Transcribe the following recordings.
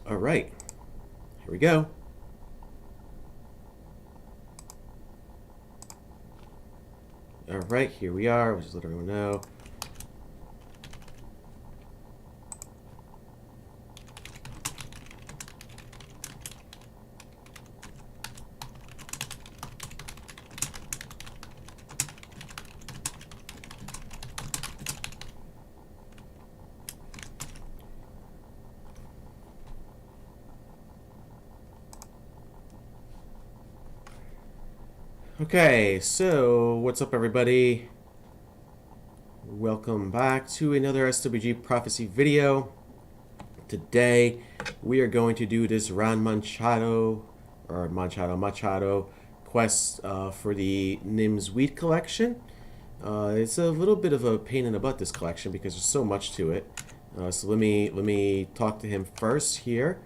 Alright, here we go. Alright, here we are. We'll just let everyone know. Okay, so what's up, everybody? Welcome back to another SWG Prophecy video. Today, we are going to do this Ran Machado quest for the Nim's Wheat collection. It's a little bit of a pain in the butt, this collection, because there's so much to it. So let me talk to him first here.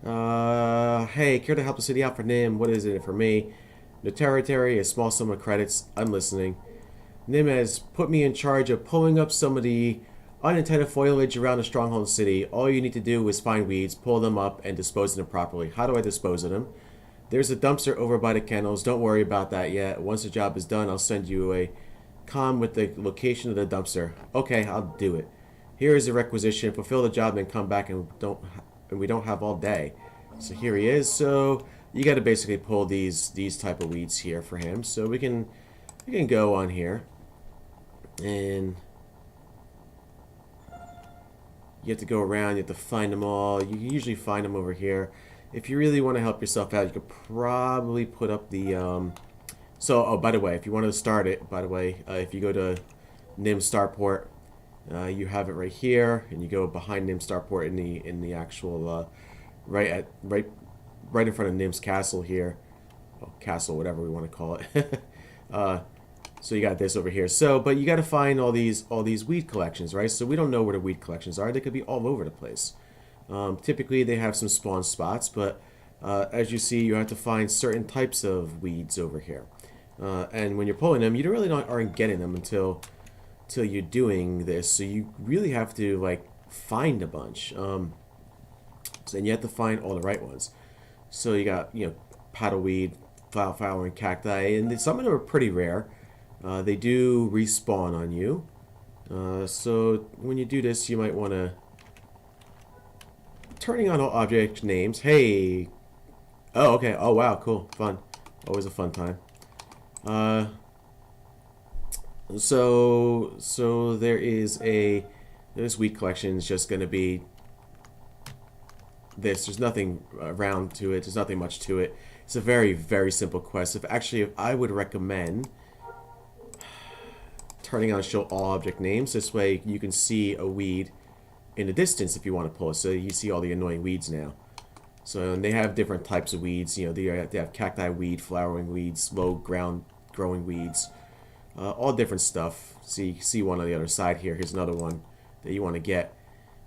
Hey, care to help the city out for Nim? What is it for me? The territory, a small sum of credits. I'm listening. Nim has put me in charge of pulling up some of the unintended foliage around the stronghold city. All you need to do is find weeds, pull them up, and dispose of them properly. How do I dispose of them? There's a dumpster over by the kennels. Don't worry about that yet. Once the job is done, I'll send you a comm with the location of the dumpster. Okay, I'll do it. Here is the requisition. Fulfill the job, then come back, and we don't have all day. So here he is. So you got to basically pull these type of weeds here for him. So we can go on here, and you have to go around. You have to find them all. You can usually find them over here. If you really want to help yourself out, you could probably put up the oh, by the way, if you want to start it, by the way, if you go to Nim Starport, you have it right here, and you go behind Nim Starport in the actual right in front of Nim's castle here. Well, castle, whatever we want to call it. So you got this over here. So, but you got to find all these weed collections, right? So we don't know where the weed collections are. They could be all over the place. Typically, they have some spawn spots, but as you see, you have to find certain types of weeds over here. And when you're pulling them, you really aren't getting them until you're doing this. So you really have to like find a bunch. And you have to find all the right ones. So you got, paddleweed, flower, and cacti, and some of them are pretty rare. They do respawn on you. So when you do this, you might want to turning on all object names. Hey, oh okay, oh wow, cool, fun, always a fun time. So there is this weed collection is just going to be this. There's nothing around to it. There's nothing much to it. It's a very, very simple quest. If I would recommend turning on show all object names. This way you can see a weed in the distance if you want to pull it. So you see all the annoying weeds now. So and they have different types of weeds. They have cacti weed, flowering weeds, low ground growing weeds, all different stuff. See one on the other side here. Here's another one that you want to get.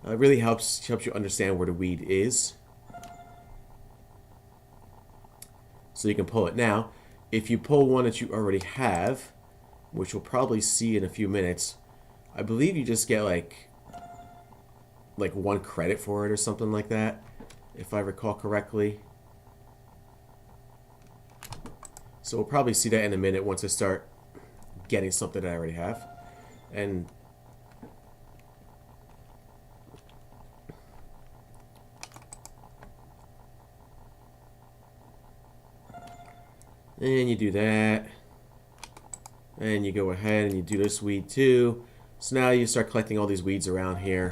It really helps you understand where the weed is, so you can pull it. Now, if you pull one that you already have, which we'll probably see in a few minutes, I believe you just get like 1 credit for it or something like that, if I recall correctly. So we'll probably see that in a minute once I start getting something that I already have. And you do that, and you go ahead and you do this weed too. So now you start collecting all these weeds around here,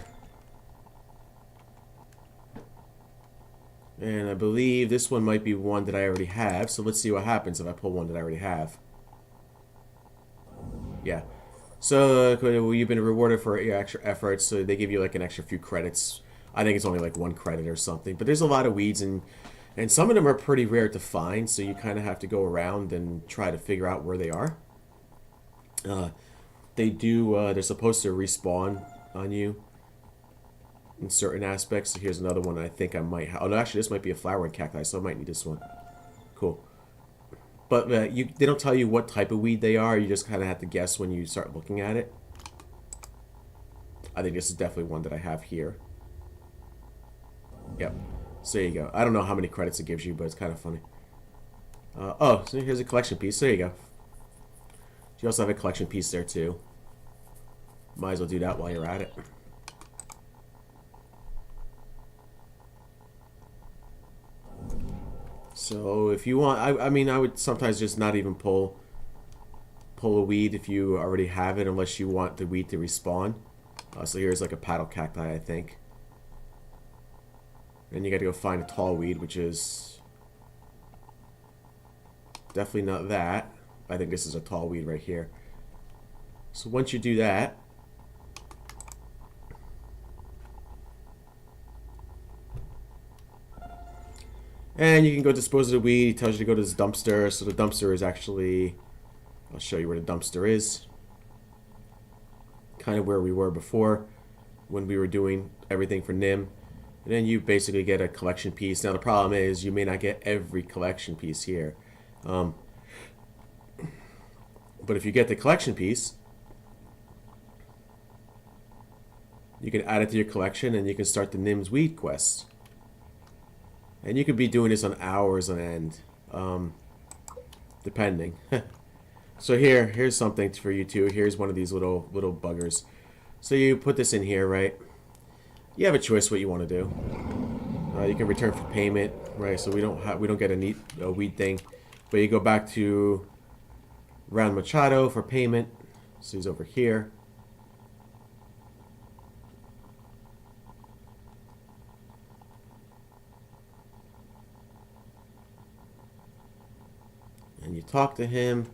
and I believe this one might be one that I already have. So let's see what happens if I pull one that I already have. Yeah, so you've been rewarded for your extra efforts, so they give you like an extra few credits. I think it's only like 1 credit or something, but there's a lot of weeds, and some of them are pretty rare to find, so you kind of have to go around and try to figure out where they are. They're supposed to respawn on you in certain aspects. So here's another one I think I might have. Oh, no, actually, this might be a flowering cacti, so I might need this one. Cool. But they don't tell you what type of weed they are. You just kind of have to guess when you start looking at it. I think this is definitely one that I have here. Yep. So there you go. I don't know how many credits it gives you, but it's kind of funny. Oh, so here's a collection piece. There you go. You also have a collection piece there too. Might as well do that while you're at it. So if you want, I mean, I would sometimes just not even pull a weed if you already have it, unless you want the weed to respawn. So here's like a paddle cacti, I think. And you got to go find a tall weed, which is definitely not that. I think this is a tall weed right here. So once you do that, and you can go dispose of the weed. He tells you to go to this dumpster. So the dumpster is actually, I'll show you where the dumpster is. Kind of where we were before when we were doing everything for Nim. And then you basically get a collection piece. Now the problem is you may not get every collection piece here. But if you get the collection piece, you can add it to your collection and you can start the Nim's Weed quest. And you could be doing this on hours on end, depending. So here's something for you too. Here's one of these little buggers. So you put this in here, right? You have a choice what you want to do. You can return for payment, right? So we don't get a weed thing, but you go back to Round Machado for payment. So he's over here. And you talk to him,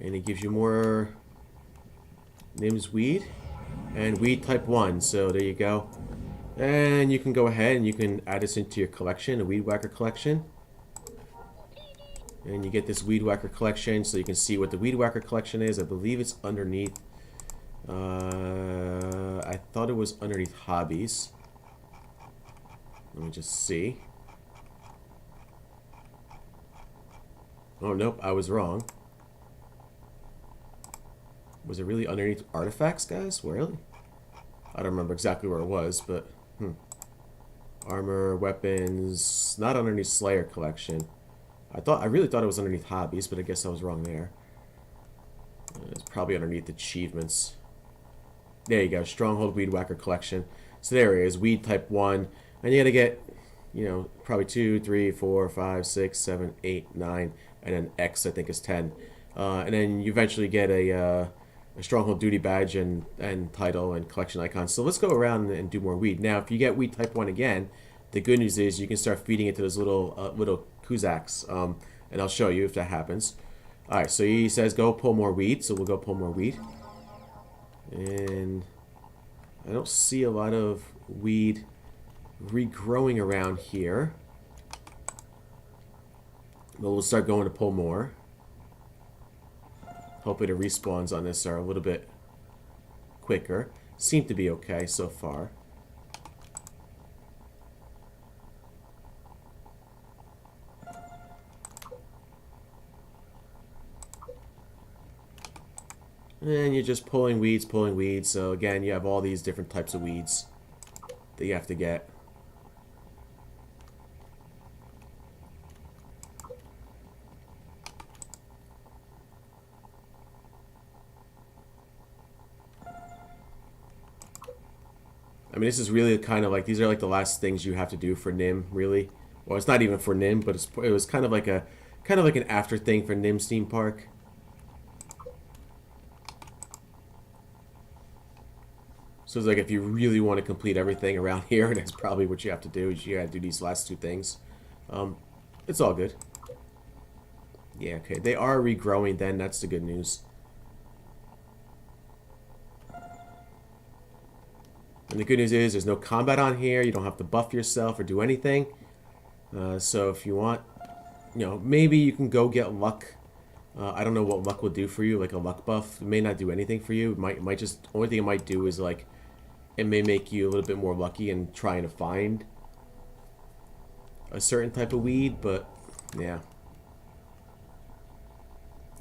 and he gives you more Nim's weed and weed type 1. So there you go. And you can go ahead and you can add this into your collection, a weed whacker collection. And you get this weed whacker collection, so you can see what the weed whacker collection is. I believe it's underneath. I thought it was underneath hobbies. Let me just see. Oh, nope, I was wrong. Was it really underneath artifacts, guys? Really? I don't remember exactly where it was, but... Armor, weapons... Not underneath Slayer collection. I really thought it was underneath hobbies, but I guess I was wrong there. It's probably underneath achievements. There you go, Stronghold Weed Whacker collection. So there it is, weed type 1. And you gotta get, you know, probably 2, 3, 4, 5, 6, 7, 8, 9... and then X, I think, is 10. And then you eventually get a Stronghold Duty Badge and title and collection icon. So let's go around and do more weed. Now, if you get weed type 1 again, the good news is you can start feeding it to those little Kusaks. And I'll show you if that happens. Alright, so he says go pull more weed. So we'll go pull more weed. And I don't see a lot of weed regrowing around here. But we'll start going to pull more. Hopefully the respawns on this are a little bit quicker. Seem to be okay so far. And you're just pulling weeds. So again, you have all these different types of weeds that you have to get. I mean, this is really kind of like, these are like the last things you have to do for Nim, really. Well, it's not even for Nim, but it was kind of like an after thing for Nim's Themepark. So it's like if you really want to complete everything around here, that's probably what you have to do. Is you got to do these last two things. It's all good. Yeah, okay. They are regrowing then. That's the good news. And the good news is there's no combat on here. You don't have to buff yourself or do anything. So if you want, you know, maybe you can go get luck. I don't know what luck will do for you, like a luck buff. It may not do anything for you. It might just, only thing it might do is like, it may make you a little bit more lucky in trying to find a certain type of weed, but yeah.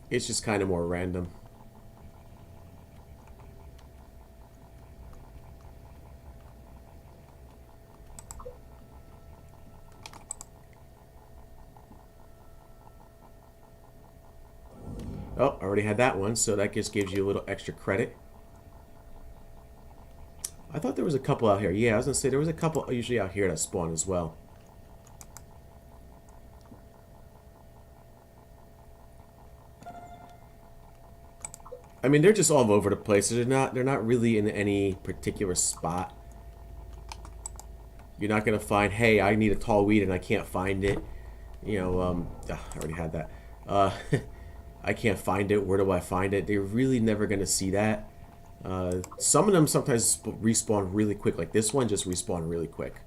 It's just kind of more random. Oh, I already had that one, so that just gives you a little extra credit. I thought there was a couple out here. Yeah, I was gonna say there was a couple usually out here that spawn as well. I mean, they're just all over the place. They're not really in any particular spot. You're not gonna find, hey, I need a tall weed and I can't find it. You know, I already had that. I can't find it. Where do I find it? They're really never gonna see that. Some of them sometimes respawn really quick. Like this one just respawn really quick.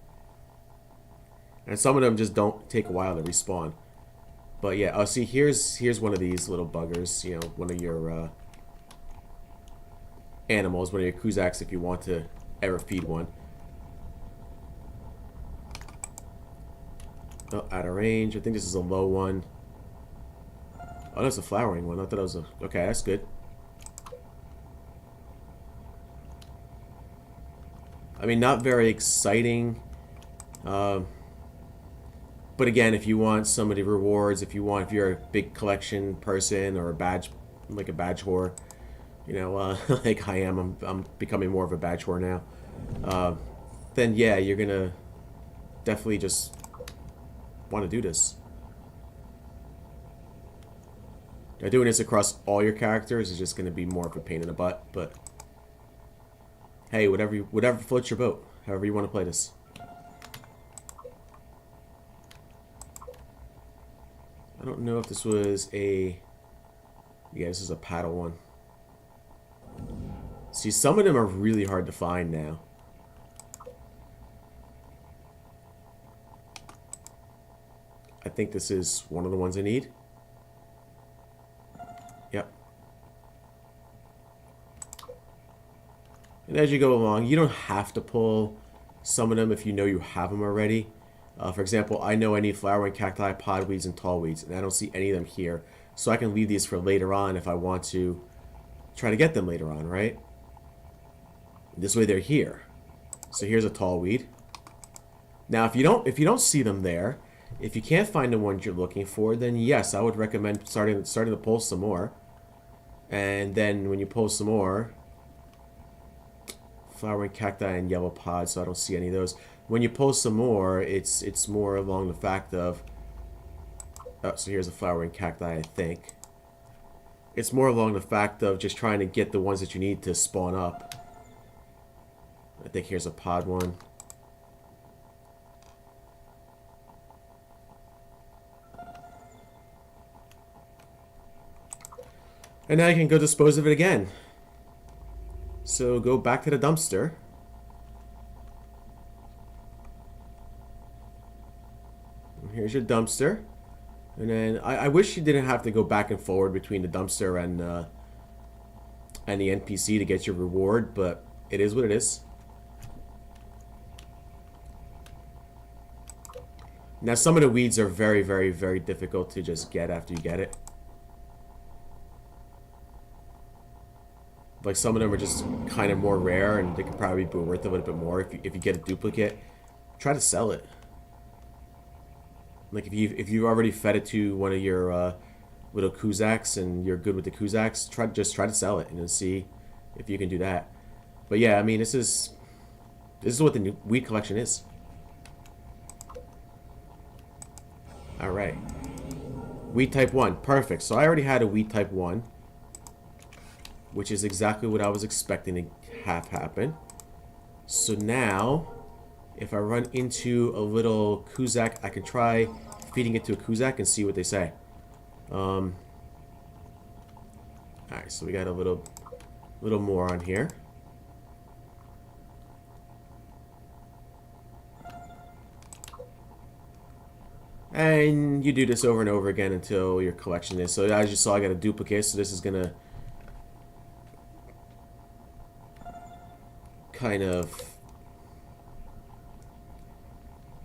And some of them just don't take a while to respawn. But yeah, oh, see, here's one of these little buggers. You know, one of your animals, one of your Kusaks, if you want to ever feed one. Oh, out of range. I think this is a low one. Oh, that's a flowering one. I thought it was a... Okay, that's good. I mean, not very exciting. But again, if you want some of the rewards, if you're a big collection person or a badge, like a badge whore, you know, like I am, I'm becoming more of a badge whore now. Then yeah, you're gonna definitely just want to do this. Now, doing this across all your characters is just gonna be more of a pain in the butt, but hey, whatever floats your boat, however you want to play this. I don't know if this was a... Yeah, this is a paddle one. See, some of them are really hard to find now. I think this is one of the ones I need. Yep. And as you go along, you don't have to pull some of them if you know you have them already. For example, I know I need flowering cacti, podweeds, and tallweeds, and I don't see any of them here. So I can leave these for later on if I want to try to get them later on, right? This way they're here. So here's a tallweed. Now if you don't see them there, if you can't find the ones you're looking for, then yes, I would recommend starting to pull some more. And then when you pull some more, flowering cacti and yellow pods, so I don't see any of those. When you pull some more, it's more along the fact of... Oh, so here's a flowering cacti, I think. It's more along the fact of just trying to get the ones that you need to spawn up. I think here's a pod one. And now you can go dispose of it again. So go back to the dumpster. Here's your dumpster. And then I wish you didn't have to go back and forward between the dumpster and the NPC to get your reward, but it is what it is. Now some of the weeds are very, very, very difficult to just get after you get it. Like some of them are just kind of more rare, and they could probably be worth a little bit more if you get a duplicate. Try to sell it. Like if you already fed it to one of your little Kusaks and you're good with the Kusaks, just try to sell it and then see if you can do that. But yeah, I mean this is what the new weed collection is. All right, weed type 1, perfect. So I already had a weed type 1, which is exactly what I was expecting to have happen. So now, if I run into a little Kusak, I can try feeding it to a Kusak and see what they say. Alright, so we got a little more on here. And you do this over and over again until your collection is. So as you saw, I got a duplicate, so this is gonna kind of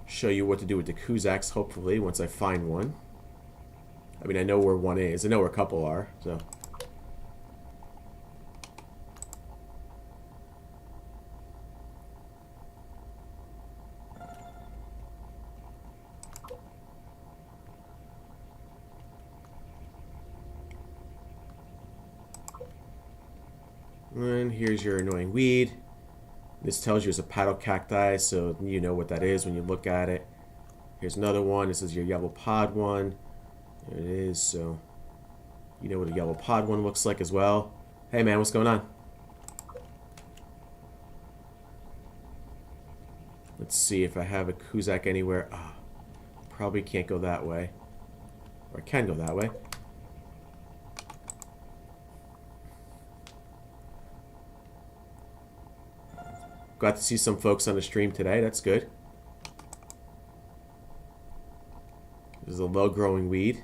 show you what to do with the Kusaks, hopefully, once I find one. I mean, I know where one is. I know where a couple are, so... And here's your annoying weed. This tells you it's a paddle cacti, so you know what that is when you look at it. Here's another one. This is your yellow pod one. There it is, so you know what a yellow pod one looks like as well. Hey man, what's going on? Let's see if I have a Kusak anywhere. Probably can't go that way. Or I can go that way. Got to see some folks on the stream today. That's good. This is a low-growing weed.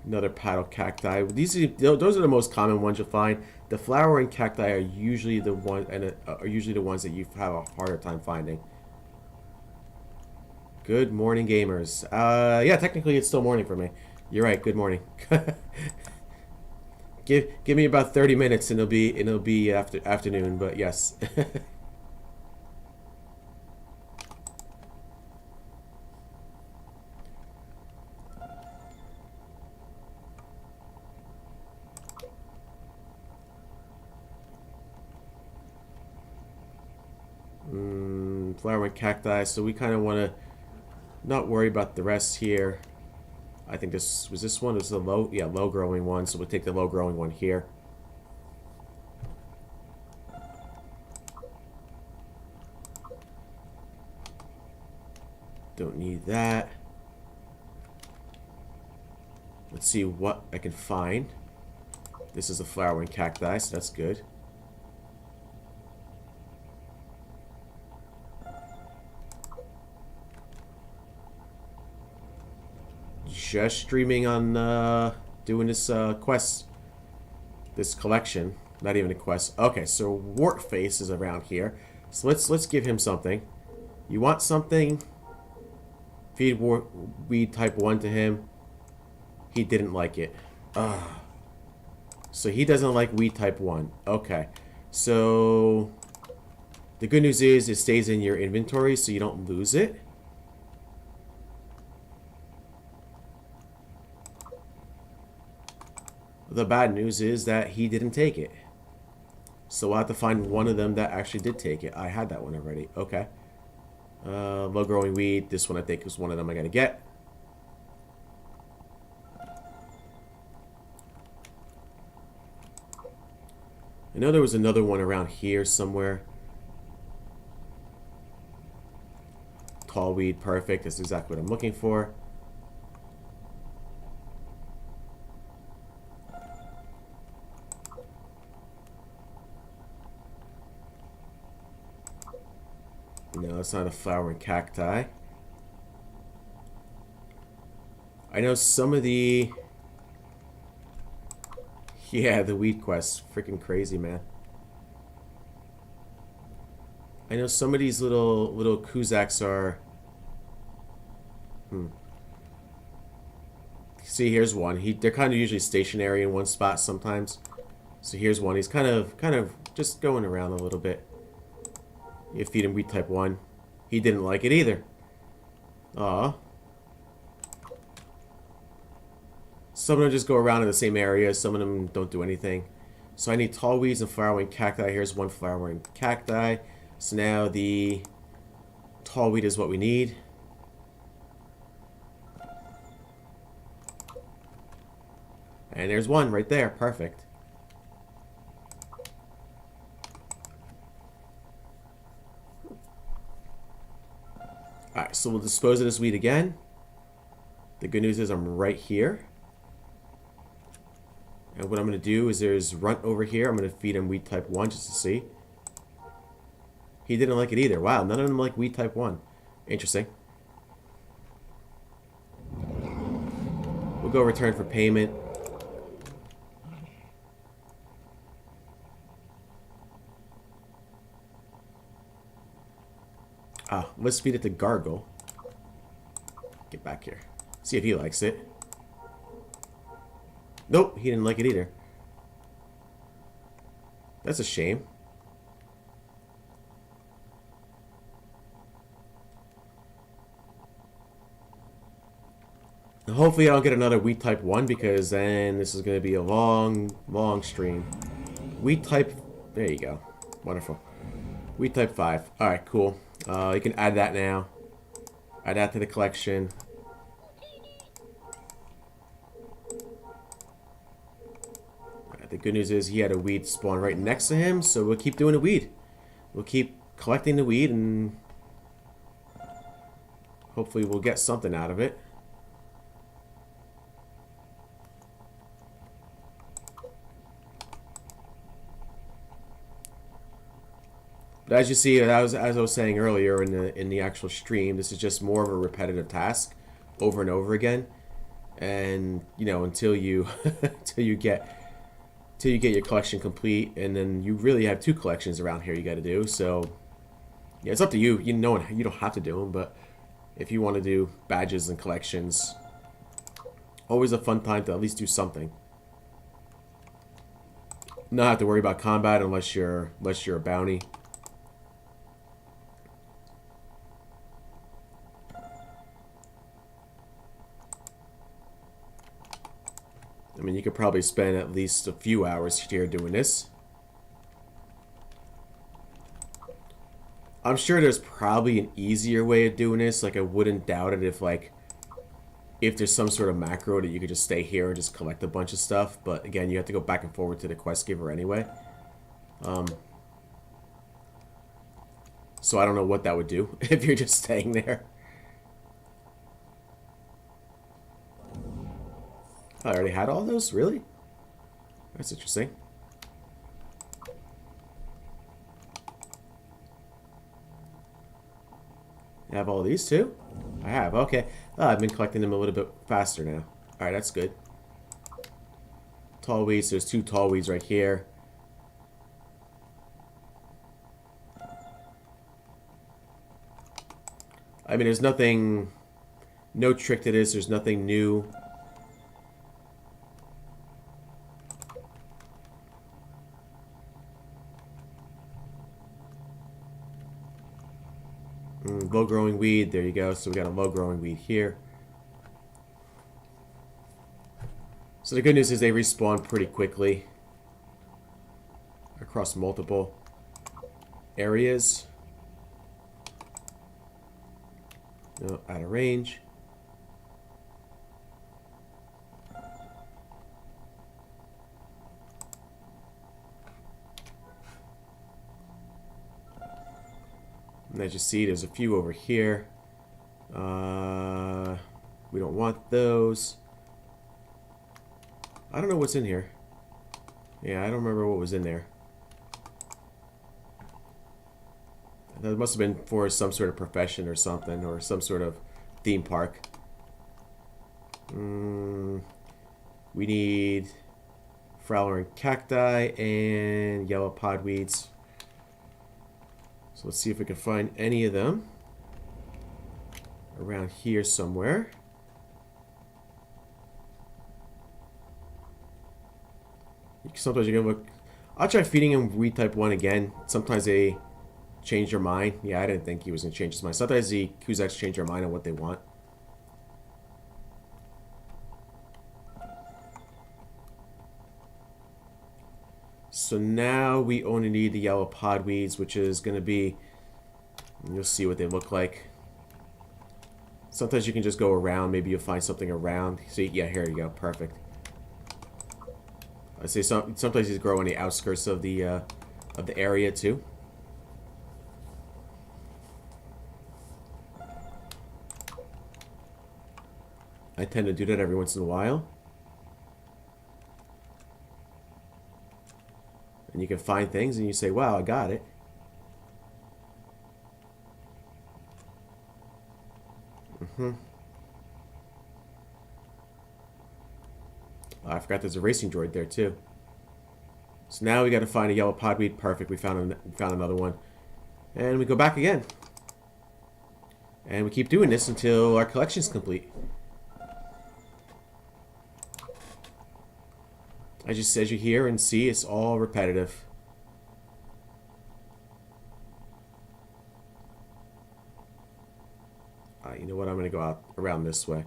Another paddle cacti. Those are the most common ones you'll find. The flowering cacti are usually the ones that you have a harder time finding. Good morning, gamers. Yeah, technically it's still morning for me. You're right. Good morning. Give me about 30 minutes and it'll be afternoon. But yes. Flowering cacti, so we kind of want to not worry about the rest here. I think this one. This is a low growing one, so we'll take the low growing one here. Don't need that. Let's see what I can find. This is a flowering cacti, so that's good. Just streaming on doing this quest, this collection. Not even a quest. Okay, so Wartface is around here. So let's give him something. You want something? Feed weed type 1 to him. He didn't like it. So he doesn't like weed type 1. Okay. So the good news is it stays in your inventory so you don't lose it. The bad news is that he didn't take it. So I'll have to find one of them that actually did take it. I had that one already. Okay. Low growing weed. This one I think is one of them I gotta get. I know there was another one around here somewhere. Tall weed, perfect. That's exactly what I'm looking for. No, it's not a flowering cacti. I know some of the... Yeah, the weed quest. Freaking crazy, man. I know some of these little Kusaks are... See, here's one. They're kind of usually stationary in one spot sometimes. So here's one. He's kind of just going around a little bit. You feed him weed type 1. He didn't like it either. Aw. Some of them just go around in the same area. Some of them don't do anything. So I need tall weeds and flowering cacti. Here's one flowering cacti. So now the tall weed is what we need. And there's one right there. Perfect. Alright, so we'll dispose of this weed again. The good news is I'm right here. And what I'm going to do is there's Runt over here. I'm going to feed him weed type 1 just to see. He didn't like it either. Wow, none of them like weed type 1. Interesting. We'll go return for payment. Let's feed it to Gargle. Get back here. See if he likes it. Nope, he didn't like it either. That's a shame. hopefully I don't get another weed type 1 because then this is going to be a long, long stream. Weed type... There you go. Wonderful. Weed type 5. Alright, cool. You can add that now. Add that to the collection. The good news is he had a weed spawn right next to him, so we'll keep doing the weed. We'll keep collecting the weed and hopefully we'll get something out of it. But as you see, as I was saying earlier in the actual stream, this is just more of a repetitive task over and over again. And you know, until you until you get your collection complete, and then you really have 2 collections around here you got to do. So yeah, it's up to you. You know, you don't have to do them, but if you want to do badges and collections, always a fun time to at least do something. Not have to worry about combat unless you're a bounty. I mean, you could probably spend at least a few hours here doing this. I'm sure there's probably an easier way of doing this. Like, I wouldn't doubt it if there's some sort of macro that you could just stay here and just collect a bunch of stuff. But again, you have to go back and forward to the quest giver anyway. So I don't know what that would do if you're just staying there. I already had all those? Really? That's interesting. I have all these too? I have, okay. I've been collecting them a little bit faster now. Alright, that's good. Tall weeds, there's 2 tall weeds right here. I mean, there's nothing... No trick to this, there's nothing new. Low-growing weed, there you go. So we got a low-growing weed here. So the good news is they respawn pretty quickly across multiple areas. No, out of range. And as you see, there's a few over here. We don't want those. I don't know what's in here. Yeah, I don't remember what was in there. That must have been for some sort of profession or something, or some sort of theme park. We need flowering cacti and yellow podweeds. So let's see if we can find any of them around here somewhere. Sometimes you can look. I'll try feeding him weed type 1 again. Sometimes they change their mind. Yeah, I didn't think he was going to change his mind. Sometimes the Kusaks change their mind on what they want. So now we only need the yellow podweeds, which is going to be, you'll see what they look like. Sometimes you can just go around. Maybe you'll find something around. See, yeah, here you go. Perfect. I say sometimes these grow on the outskirts of the area too. I tend to do that every once in a while. And you can find things and you say, wow, I got it. Oh, I forgot there's a racing droid there too. So now we got to find a yellow podweed. Perfect. We found another one. And we go back again. And we keep doing this until our collection's complete. As you hear and see, it's all repetitive. You know what? I'm going to go out around this way.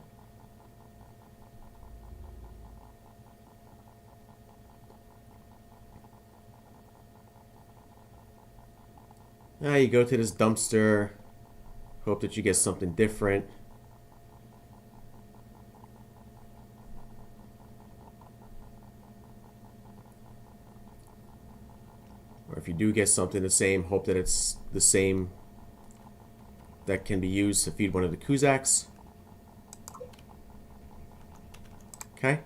You go to this dumpster, hope that you get something different. Or if you do get something the same, hope that it's the same that can be used to feed one of the Kusaks. Okay.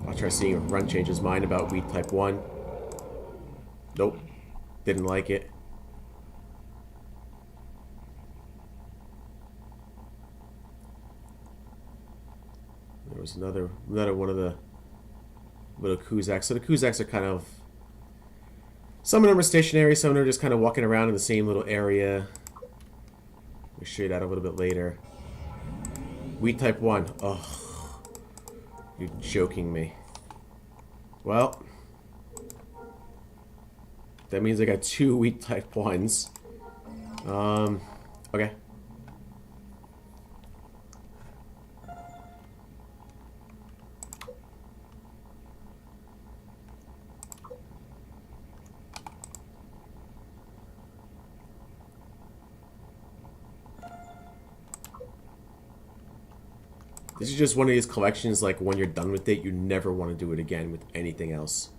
I'll try seeing if Run changes mind about wheat type 1. Nope. Didn't like it. There was another one of the little Kusaks. So the Kusaks are kind of... Some of them are stationary, some of them are just kind of walking around in the same little area. We'll show you that a little bit later. Wheat type 1. Oh, you're joking me. Well, that means I got 2 wheat type 1s. Okay. This is just one of these collections, like, when you're done with it, you never want to do it again with anything else.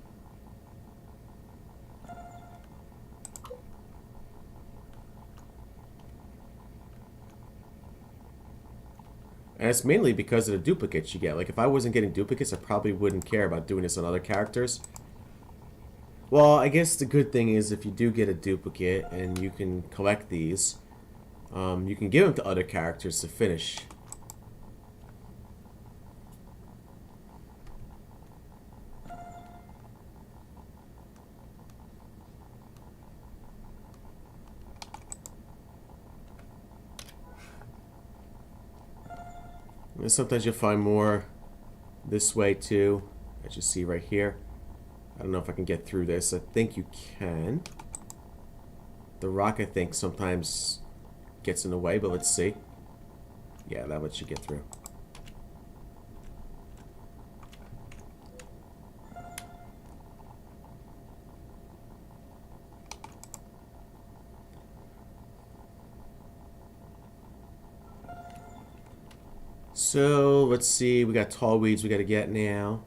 And it's mainly because of the duplicates you get. Like, if I wasn't getting duplicates, I probably wouldn't care about doing this on other characters. Well, I guess the good thing is if you do get a duplicate and you can collect these, you can give them to other characters to finish. And sometimes you'll find more this way too, as you see right here. I don't know if I can get through this. I think you can. The rock, I think, sometimes gets in the way, but let's see. Yeah, that lets you get through. So, let's see. We got tall weeds we got to get now.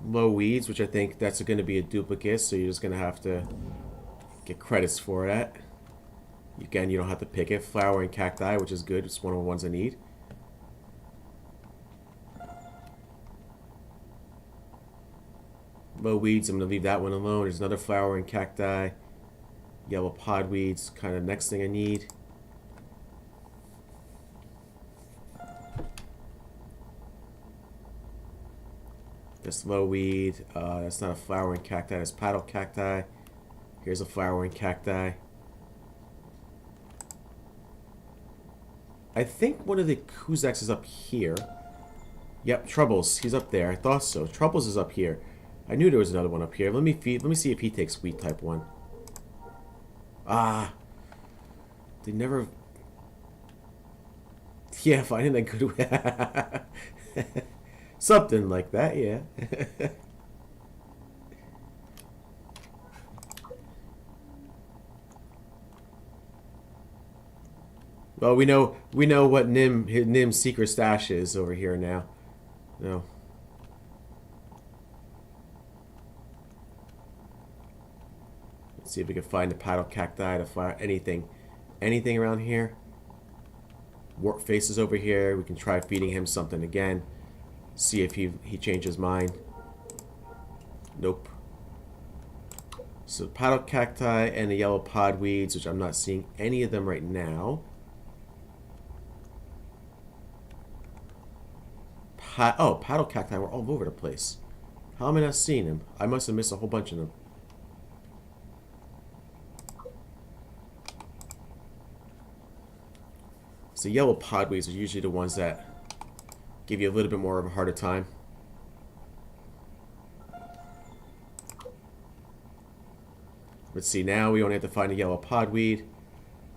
Low weeds, which I think that's going to be a duplicate, so you're just going to have to get credits for that. Again, you don't have to pick it. Flowering cacti, which is good. It's one of the ones I need. Low weeds, I'm going to leave that one alone. There's another flowering cacti. Yellow podweeds, kind of next thing I need. This low weed, that's not a flowering cacti, that's paddle cacti. Here's a flowering cacti. I think one of the Kusaks is up here. Yep, Troubles, he's up there. I thought so. Troubles is up here. I knew there was another one up here. Let me see if he takes wheat type 1. Ah. They never... Yeah, finding a good... Something like that, yeah. Well, we know what Nim's secret stash is over here now. No. Let's see if we can find the paddle cacti to fire anything around here. Warp faces over here. We can try feeding him something again. See if he changes his mind. Nope. So paddle cacti and the yellow podweeds, which I'm not seeing any of them right now. Paddle cacti were all over the place. How am I not seeing them? I must have missed a whole bunch of them. So yellow podweeds are usually the ones that give you a little bit more of a harder time. Let's see, now we only have to find a yellow podweed.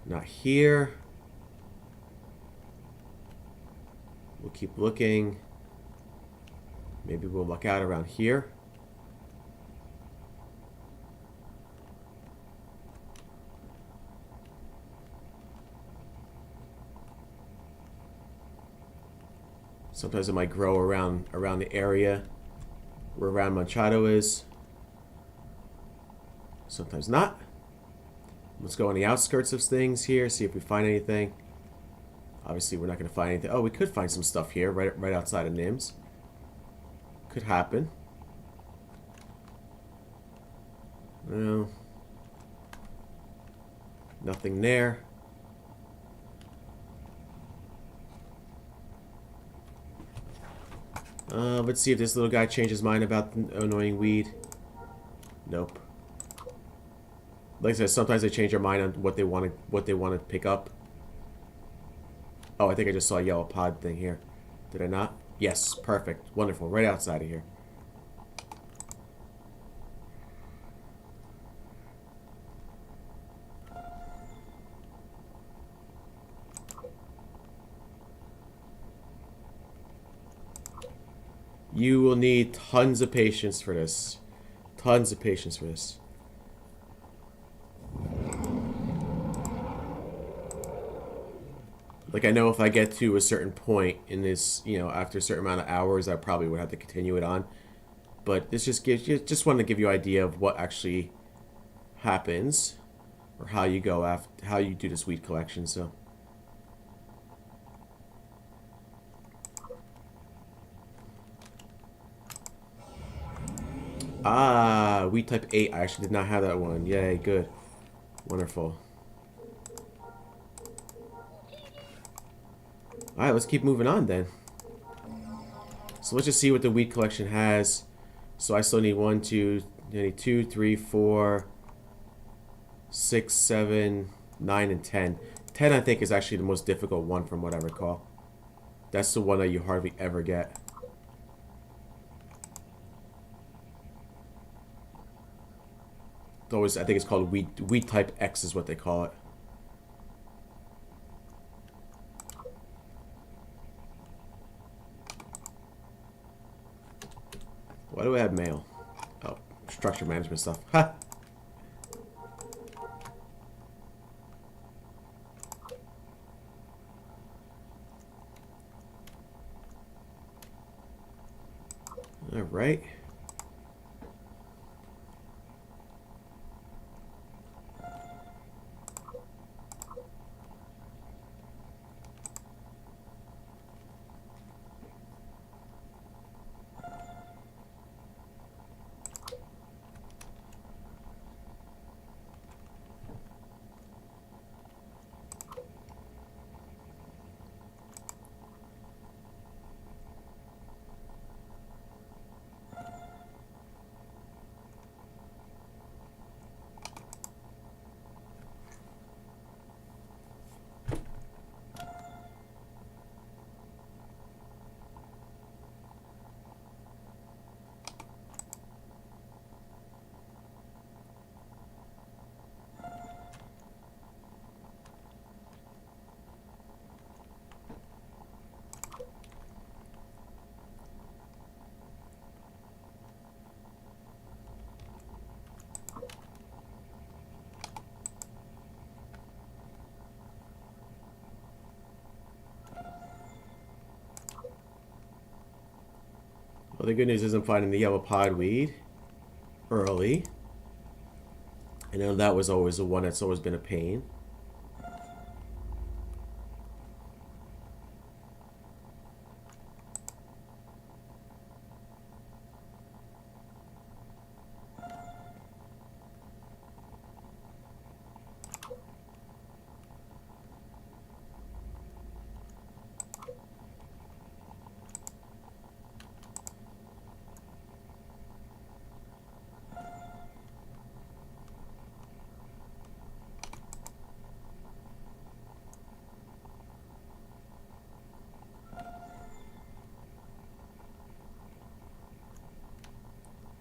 Not here. We'll keep looking. Maybe we'll luck out around here. Sometimes it might grow around the area where Round Machado is. Sometimes not. Let's go on the outskirts of things here, see if we find anything. Obviously, we're not going to find anything. Oh, we could find some stuff here, right outside of Nims. Could happen. Well, nothing there. Let's see if this little guy changed his mind about the annoying weed. Nope. Like I said, sometimes they change their mind on what they want to pick up. Oh, I think I just saw a yellow pod thing here. Did I not? Yes, perfect. Wonderful. Right outside of here. You will need tons of patience for this. Tons of patience for this. Like, I know if I get to a certain point in this, you know, after a certain amount of hours, I probably would have to continue it on. But this just gives you, just want to give you an idea of what actually happens, or how you go after, how you do this weed collection. So, weed type 8. I actually did not have that one. Yay, good, wonderful. Alright, let's keep moving on then. So let's just see what the weed collection has. So I still need 1, 2, I need 2, 3, 4, 6, 7, 9, and 10. 10 I think is actually the most difficult one from what I recall. That's the one that you hardly ever get. It's always, I think it's called weed type X is what they call it. Why do I have mail? Oh, structure management stuff. Ha! Alright. Well, the good news is I'm finding the yellow podweed early. I know that was always the one that's always been a pain.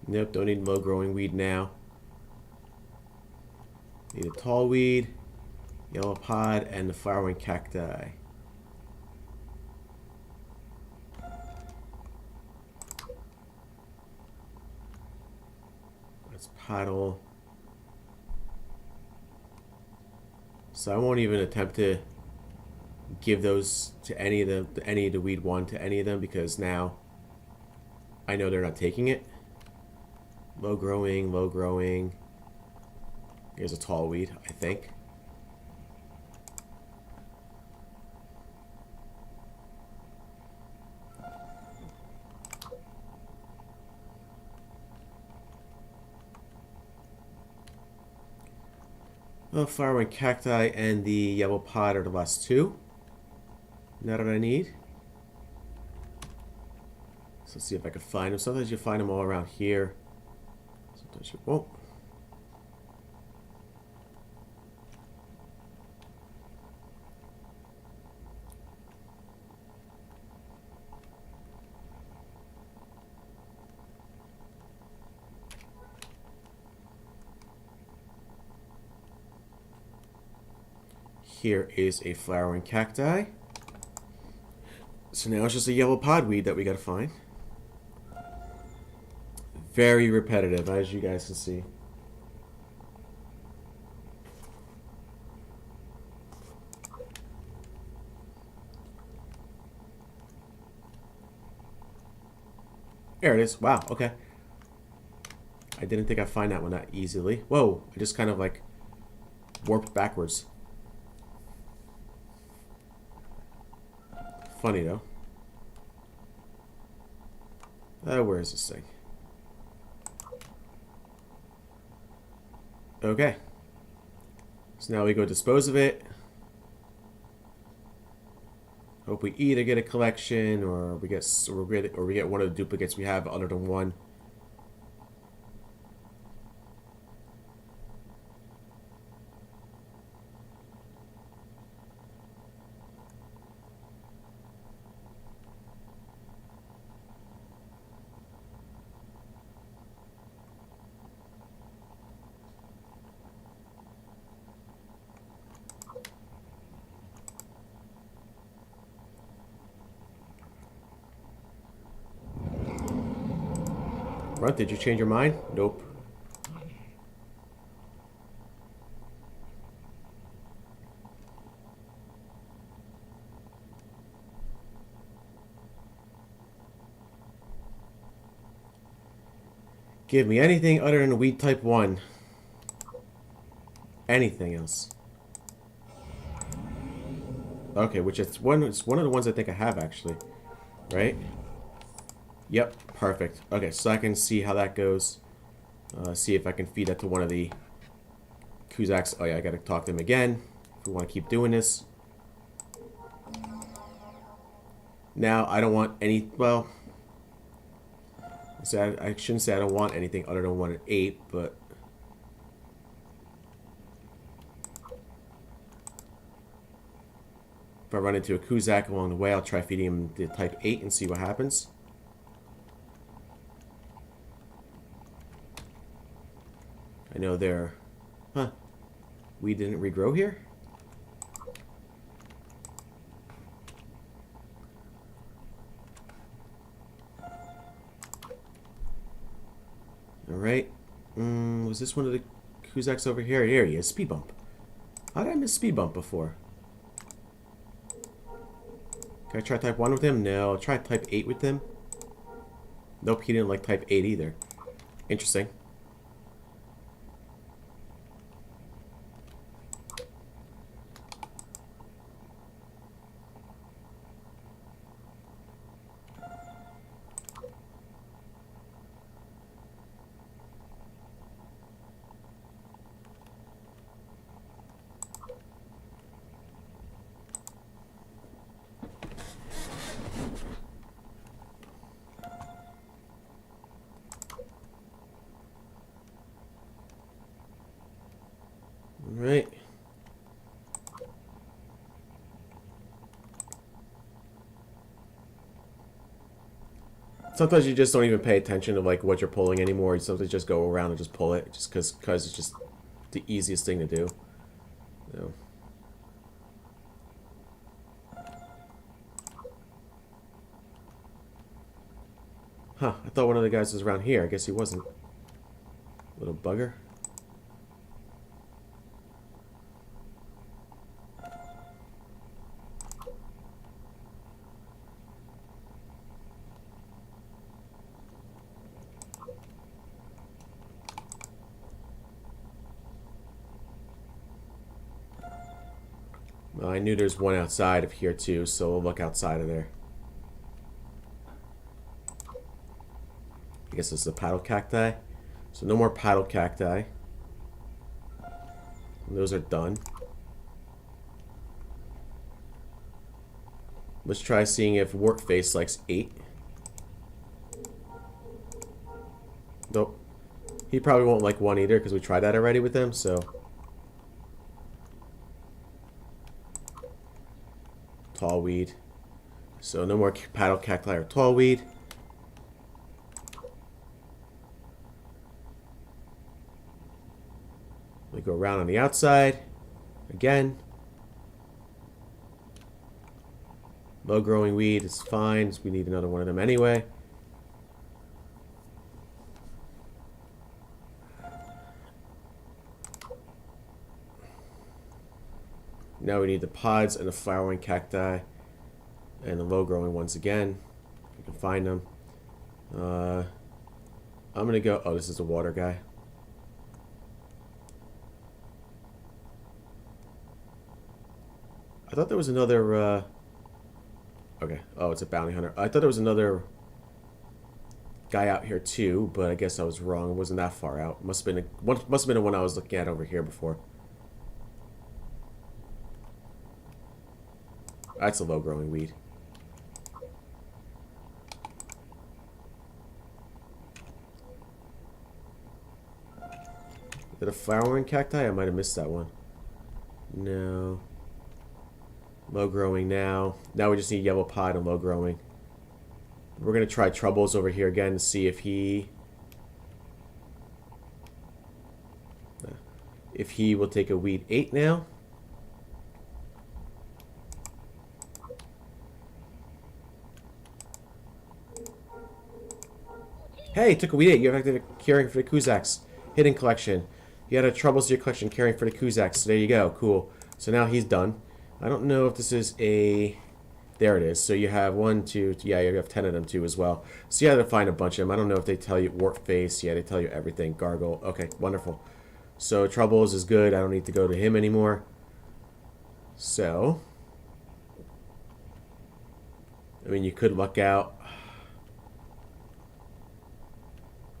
Nope, don't need low growing weed now. Need a tall weed, yellow pod, and the flowering cacti. Let's paddle. So I won't even attempt to give those to any of the weed one to any of them, because now I know they're not taking it. Low growing, low growing. Here's a tall weed, I think. The flowering cacti and the yellow pod are the last two. Now that I need. So let's see if I can find them. Sometimes you find them all around here. Sometimes you won't. Here is a flowering cacti. So now it's just a yellow podweed that we gotta find. Very repetitive, as you guys can see. There it is. Wow, okay. I didn't think I'd find that one that easily. Whoa, I just kind of like warped backwards. Funny though. Where is this thing? Okay. So now we go dispose of it. Hope we either get a collection or we get one of the duplicates we have other than one. Runt, did you change your mind? Nope. Give me anything other than weed type 1. Anything else. Okay, which it's one of the ones I think I have actually. Right? Yep, perfect. Okay, so I can see how that goes. See if I can feed that to one of the Kusaks. Oh yeah, I gotta talk to them again if we want to keep doing this. Now, I don't want any, well, so I shouldn't say I don't want anything other than 1 and 8, but if I run into a Kusak along the way, I'll try feeding him the type 8 and see what happens. I know they're... Huh. We didn't regrow here? Alright. Was this one of the Kusaks over here? Here he is. Speed bump. How did I miss speed bump before? Can I try type 1 with him? No. I'll try type 8 with him. Nope, he didn't like type 8 either. Interesting. Right. Sometimes you just don't even pay attention to like what you're pulling anymore. You sometimes just go around and just pull it, just because it's just the easiest thing to do. No. Huh, I thought one of the guys was around here. I guess he wasn't. Little bugger. Well, I knew there's one outside of here too, so we'll look outside of there. I guess this is a paddle cacti. So no more paddle cacti. And those are done. Let's try seeing if Wartface likes 8. Nope. He probably won't like 1 either because we tried that already with him, so. Tall weed. So no more paddle cacti or tall weed. We go around on the outside. Again. Low growing weed is fine. We need another one of them anyway. Now we need the pods and the flowering cacti and the low growing ones again. If we can find them. I'm gonna go. Oh, this is the water guy. I thought there was another. Okay. Oh, it's a bounty hunter. I thought there was another guy out here too, but I guess I was wrong. It wasn't that far out. Must have been the one I was looking at over here before. That's a low-growing weed. Is it a flowering cacti? I might have missed that one. No. Low-growing now. Now we just need yellow pod and low-growing. We're going to try Troubles over here again to see if he will take a weed 8 now. Hey, took a weed 8. You have active caring for the Kusaks. Hidden collection. You had a Troubles to your collection caring for the Kusaks. So there you go. Cool. So now he's done. I don't know if this is a... There it is. So you have 1, 2... Yeah, you have 10 of them too as well. So you have to find a bunch of them. I don't know if they tell you Wartface. Yeah, they tell you everything. Gargle. Okay, wonderful. So Troubles is good. I don't need to go to him anymore. So... I mean, you could luck out.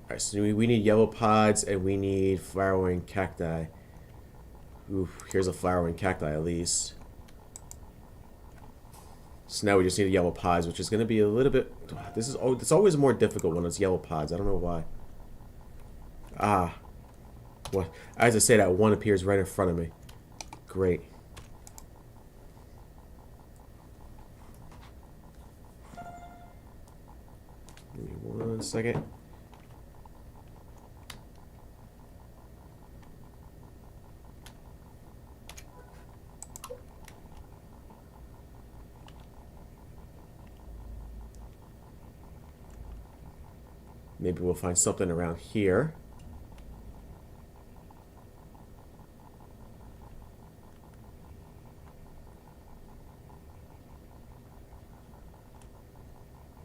Alright, so we need yellow pods and we need flowering cacti. Ooh, here's a flowering cacti at least. So now we just need yellow pods, which is going to be a little bit... It's always more difficult when it's yellow pods. I don't know why. Ah. What? As I say that, one appears right in front of me. Great. Give me 1 second. Maybe we'll find something around here.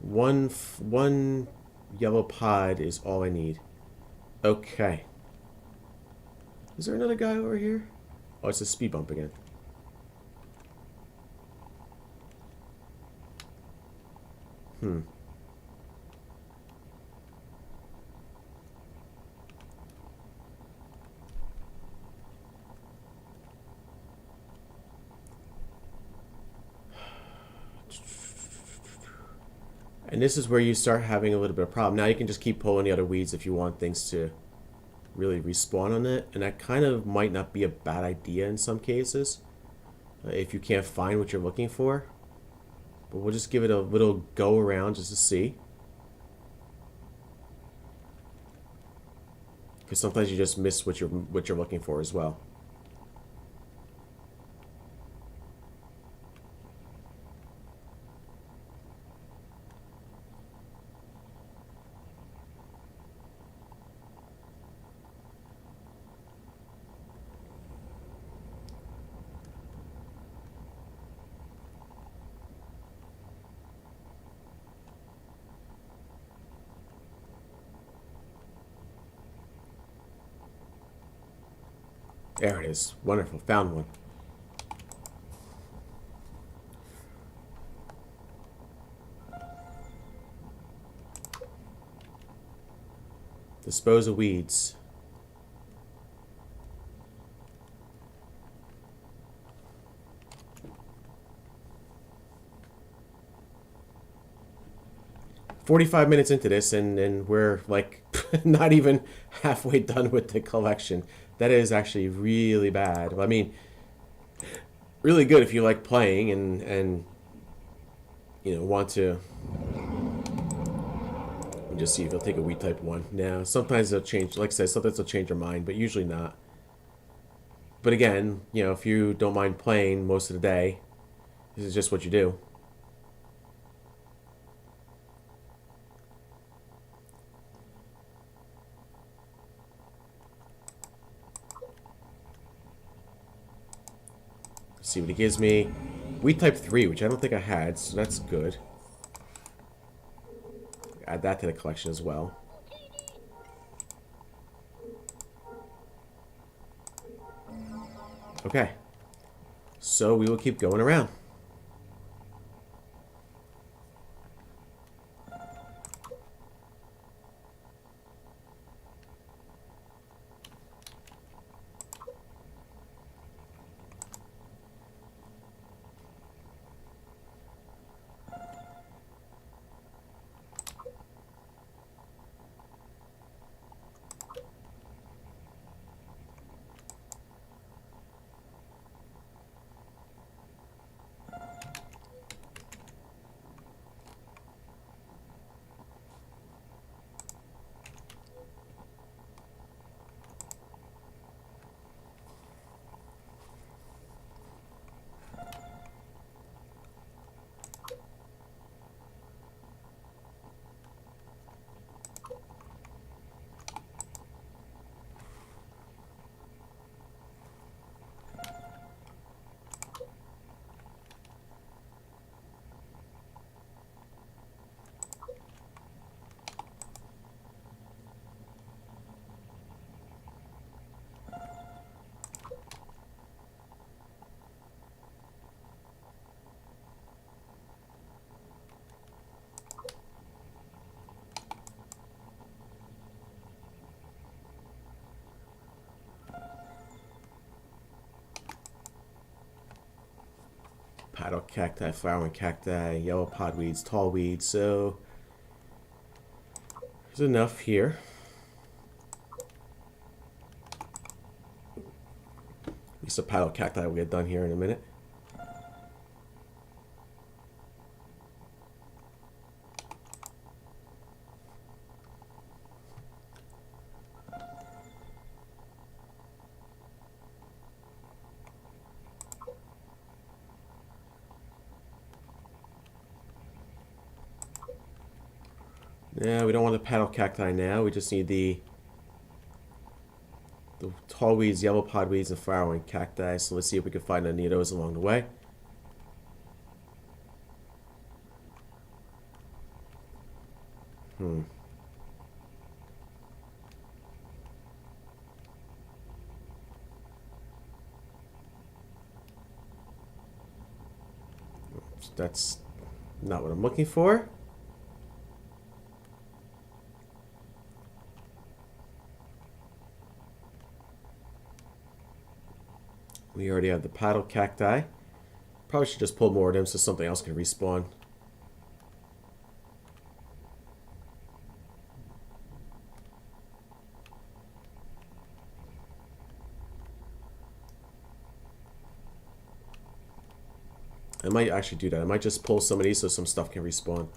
One yellow pod is all I need. Okay. Is there another guy over here? Oh, it's a speed bump again. And this is where you start having a little bit of problem. Now you can just keep pulling the other weeds if you want things to really respawn on it. And that kind of might not be a bad idea in some cases. If you can't find what you're looking for. But we'll just give it a little go around just to see. because sometimes you just miss what you're looking for as well. There it is. Wonderful. Found one. Dispose of weeds. "45 minutes into this, and we're like not even halfway done with the collection. That is actually really bad. I mean, really good if you like playing and you know, want to. Let me just see if they'll take a weed type one. Now, sometimes they'll change. Like I said, sometimes they'll change their mind, but usually not. But again, you know, if you don't mind playing most of the day, this is just what you do. See what it gives me. Weed type 3, which I don't think I had, so that's good. Add that to the collection as well. Okay. So we will keep going around. Paddle cacti, flowering cacti, yellow podweeds, tall weeds. So there's enough here. At least a paddle cacti will get done here in a minute. Yeah, we don't want the paddle cacti now. We just need the tall weeds, yellow podweeds, and flowering cacti. So let's see if we can find any of those along the way. That's not what I'm looking for. We already have the paddle cacti. Probably should just pull more of them so something else can respawn. I might actually do that. I might just pull some of these so some stuff can respawn.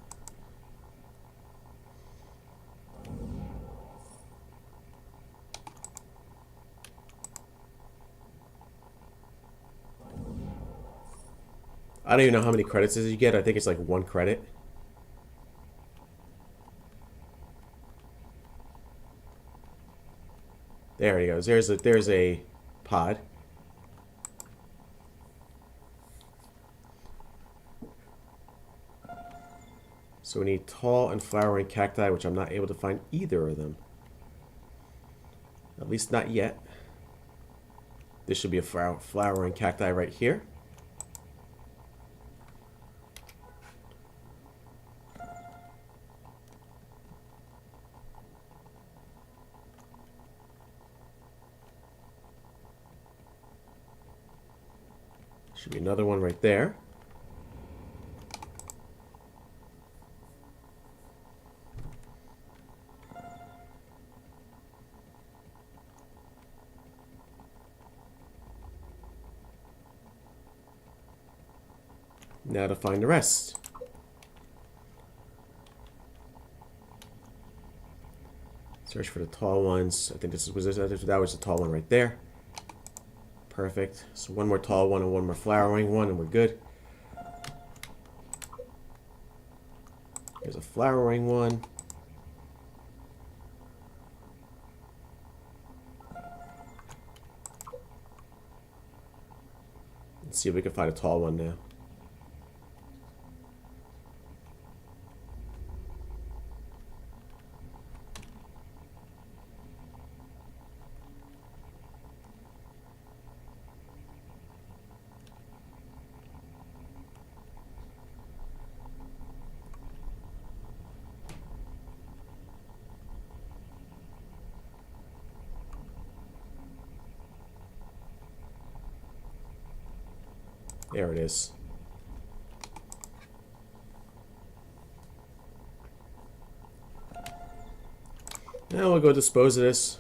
I don't even know how many credits you get. I think it's like 1 credit. There he goes. There's a pod. So we need tall and flowering cacti, which I'm not able to find either of them. At least not yet. This should be a flowering cacti right here. Should be another one right there. Now to find the rest. Search for the tall ones. I think that was the tall one right there. Perfect. So one more tall one and one more flowering one, and we're good. There's a flowering one. Let's see if we can find a tall one now. There it is. Now we'll go dispose of this.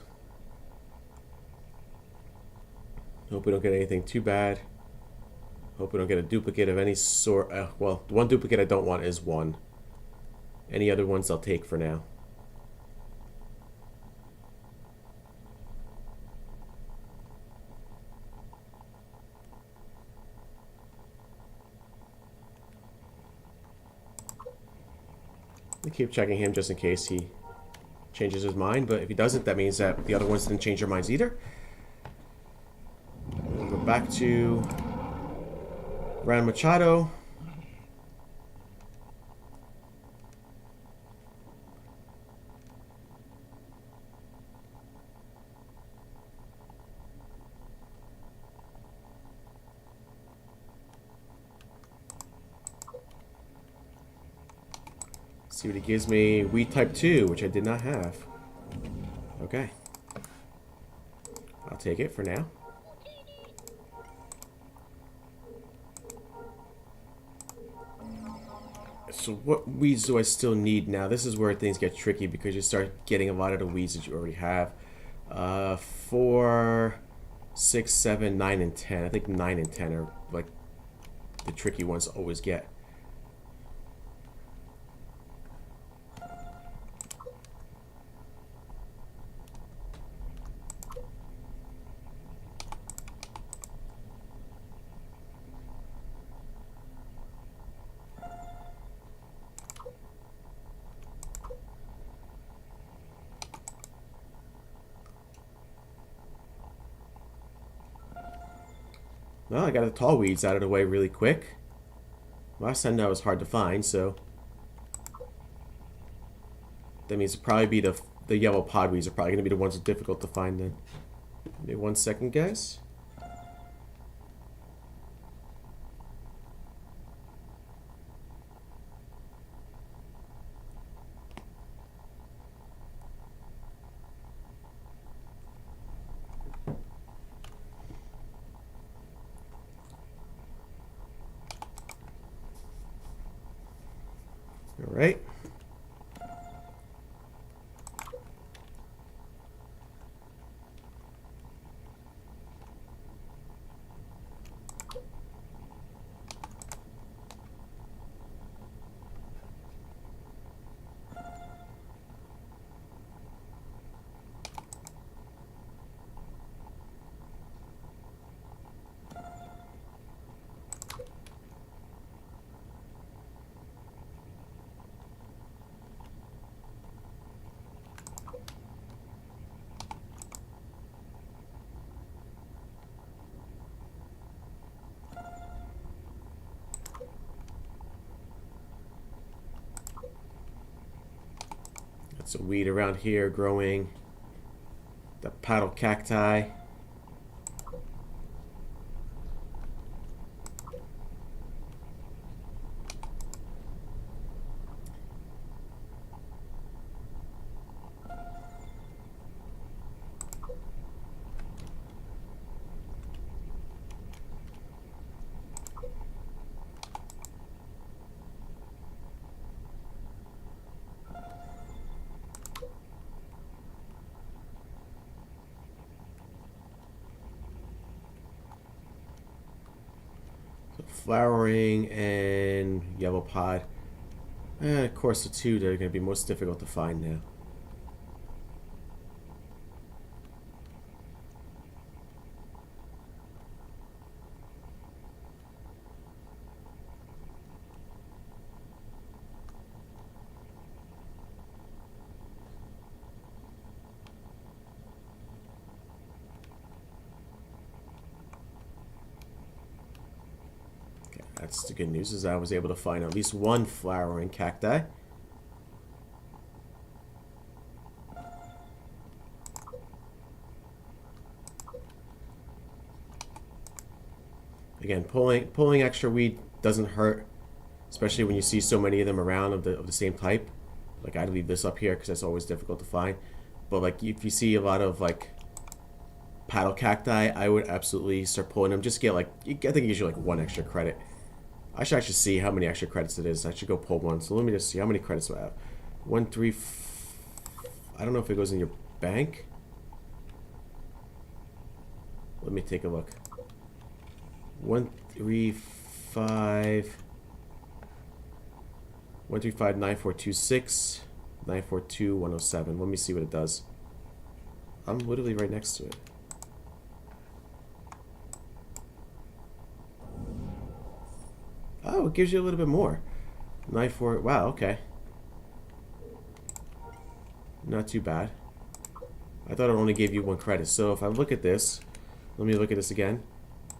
Hope we don't get anything too bad. Hope we don't get a duplicate of any sort. Well, the one duplicate I don't want is one. Any other ones I'll take for now. I keep checking him just in case he changes his mind, but if he doesn't, that means that the other ones didn't change their minds either. We'll go back to Ran Machado. See what he gives me. Weed type 2, which I did not have. Okay. I'll take it for now. So what weeds do I still need now? This is where things get tricky because you start getting a lot of the weeds that you already have. 4, 6, 7, 9, and 10. I think 9 and 10 are like the tricky ones to always get. Well, I got the tall weeds out of the way really quick. Last time that was hard to find, so that means it'll probably be the yellow podweeds are probably going to be the ones that are difficult to find then. Give me 1 second, guys. All right. some weed around here growing. The paddle cacti. Flowering and yellow pod. And of course the two that are going to be most difficult to find now. That's the good news, is I was able to find at least one flowering cacti. Again, pulling extra weed doesn't hurt, especially when you see so many of them around of the same type. Like, I'd leave this up here because that's always difficult to find. But like, if you see a lot of like paddle cacti, I would absolutely start pulling them. Just get like, I think it gives you like one extra credit. I should actually see how many extra credits it is. I should go pull one. So let me just see how many credits do I have. 1, 3. I don't know if it goes in your bank. Let me take a look. 1, 3, 5. 1, 3, 5, 9, 4, 2, 6. 9, 4, 2, 107. Let me see what it does. I'm literally right next to it. Oh, it gives you a little bit more. 9, 4. Wow, okay. Not too bad. I thought it only gave you one credit. So if I look at this, let me look at this again,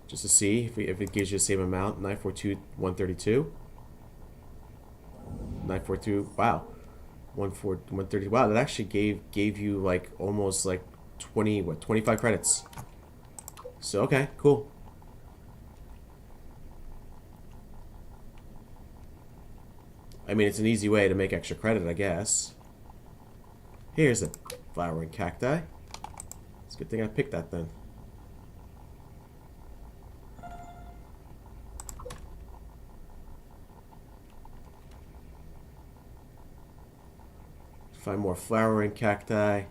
just to see if it gives you the same amount. 942, 132. 942. Wow. 130. Wow, that actually gave you like almost like 25 credits. So okay, cool. I mean, it's an easy way to make extra credit, I guess. Here's a flowering cacti. It's a good thing I picked that then. Find more flowering cacti.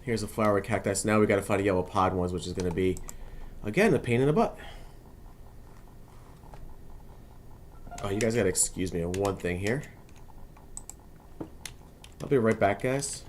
Here's a flowering cacti. So now we got to find a yellow pod ones, which is going to be, again, a pain in the butt. Oh, you guys gotta excuse me on one thing here. I'll be right back, guys.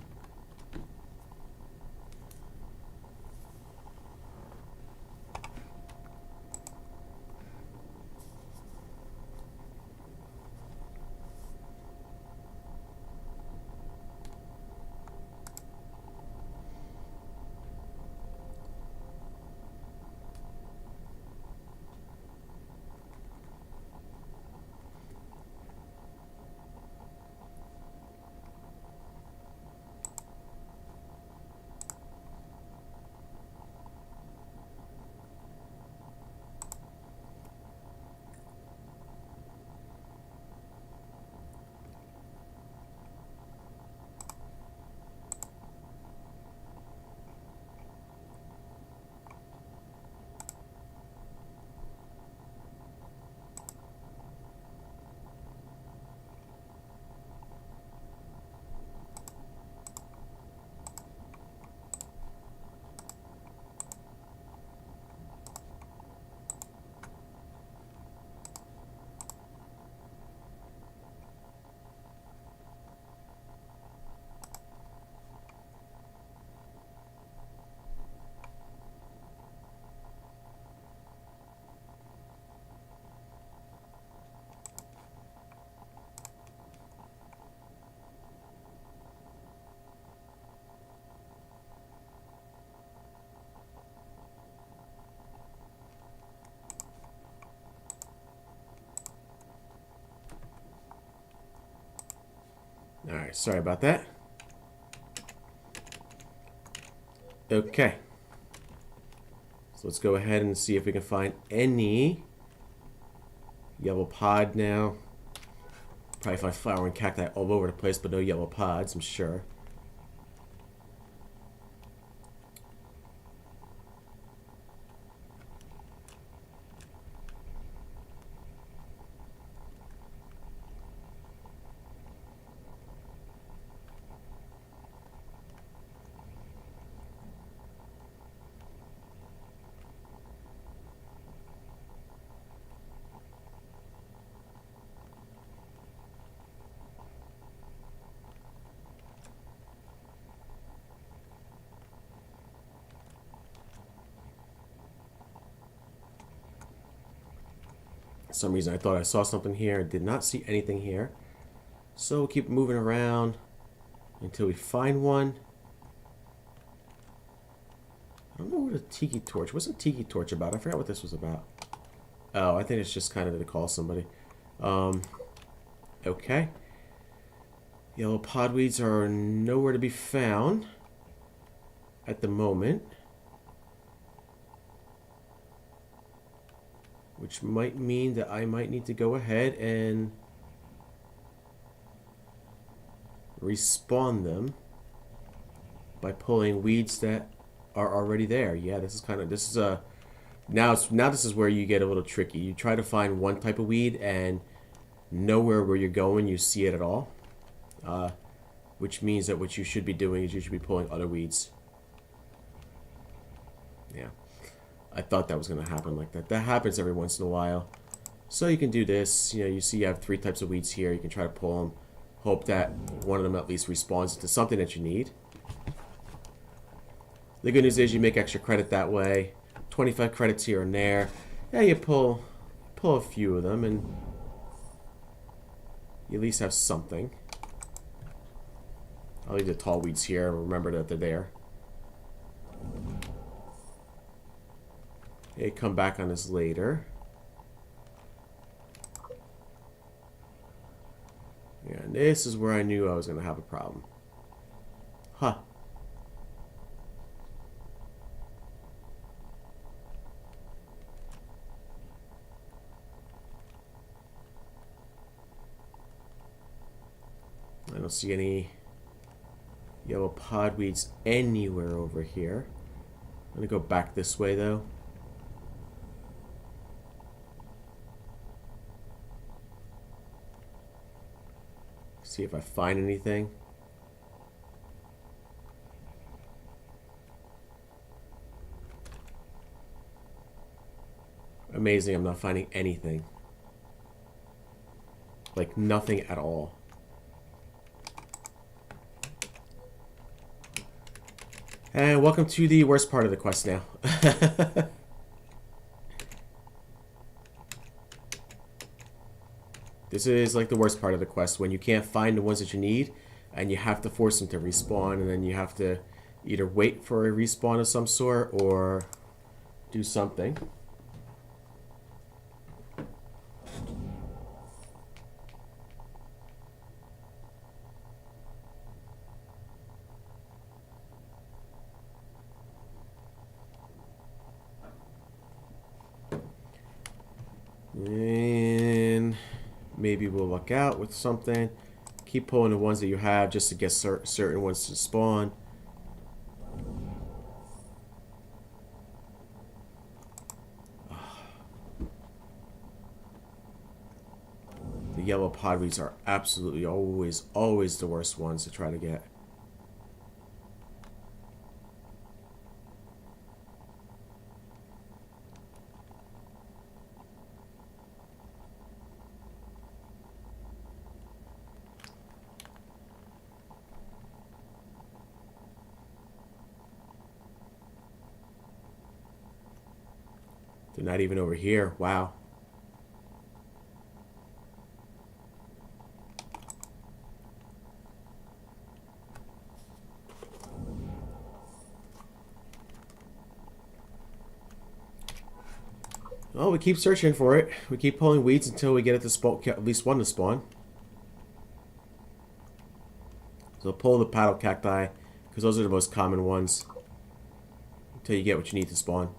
Alright, sorry about that. Okay. So let's go ahead and see if we can find any yellow pod now. Probably find flowering cacti all over the place, but no yellow pods, I'm sure. For some reason I thought I saw something here. I did not see anything here. So we'll keep moving around until we find one. I don't know what a tiki torch. What's a tiki torch about? I forgot what this was about. Oh, I think it's just kind of to call somebody. Okay. Yellow podweeds are nowhere to be found at the moment. Which might mean that I might need to go ahead and respawn them by pulling weeds that are already there. Yeah, this is a now this is where you get a little tricky. You try to find one type of weed and nowhere where you're going you see it at all. Which means that what you should be doing is you should be pulling other weeds. Yeah. I thought that was going to happen like that. That happens every once in a while. So you can do this. You know, you see you have 3 types of weeds here. You can try to pull them. Hope that one of them at least respawns into something that you need. The good news is you make extra credit that way. 25 credits here and there. Yeah, you pull a few of them and you at least have something. I'll leave the tall weeds here. Remember that they're there. Okay, come back on this later. Yeah, and this is where I knew I was going to have a problem. Huh. I don't see any yellow podweeds anywhere over here. I'm going to go back this way, though. See if I find anything. Amazing, I'm not finding anything. Like nothing at all. And welcome to the worst part of the quest now. This is like the worst part of the quest, when you can't find the ones that you need and you have to force them to respawn, and then you have to either wait for a respawn of some sort or do something. And maybe we'll luck out with something. Keep pulling the ones that you have just to get certain ones to spawn. The yellow podweeds are absolutely always the worst ones to try to get. They're not even over here. Wow. Well, we keep searching for it. We keep pulling weeds until we get it to spawn, at least one to spawn. So pull the paddle cacti, because those are the most common ones, until you get what you need to spawn.